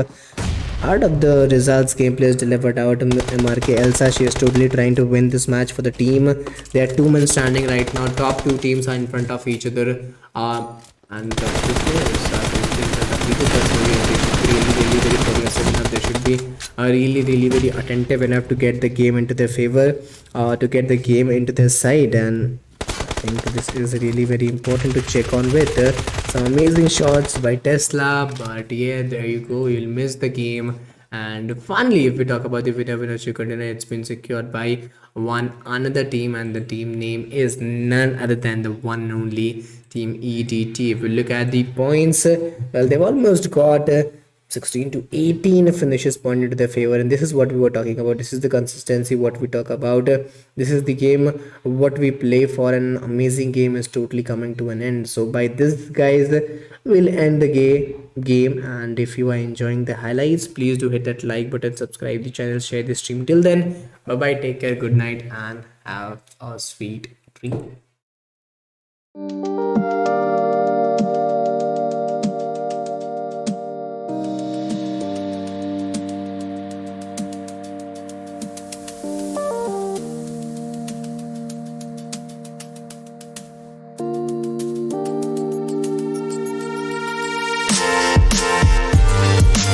out of the results gameplay is delivered out. MRK Elsa, she is totally trying to win this match for the team. There are 2 men standing right now. Top 2 teams are in front of each other, and the 2 players are in front of each other. So yes, they should be really very progressive enough. They should be really very attentive enough to get the game into their favor, to get the game into their side. And I think this is really very important to check on with. Some amazing shots by Tesla, but yeah, there you go, you'll miss the game. And finally, if we talk about the winner chicken dinner, it's been secured by one another team, and the team name is none other than the one and only team EDT. If we look at the points, well, they've almost got 16 to 18 finishes pointed to their favor, and this is what we were talking about. This is the consistency what we talk about. This is the game what we play for. An amazing game is totally coming to an end. So by this, guys, we'll end the game. And if you are enjoying the highlights, please do hit that like button, subscribe the channel, share the stream. Till then, bye bye, take care, good night, and have a sweet dream.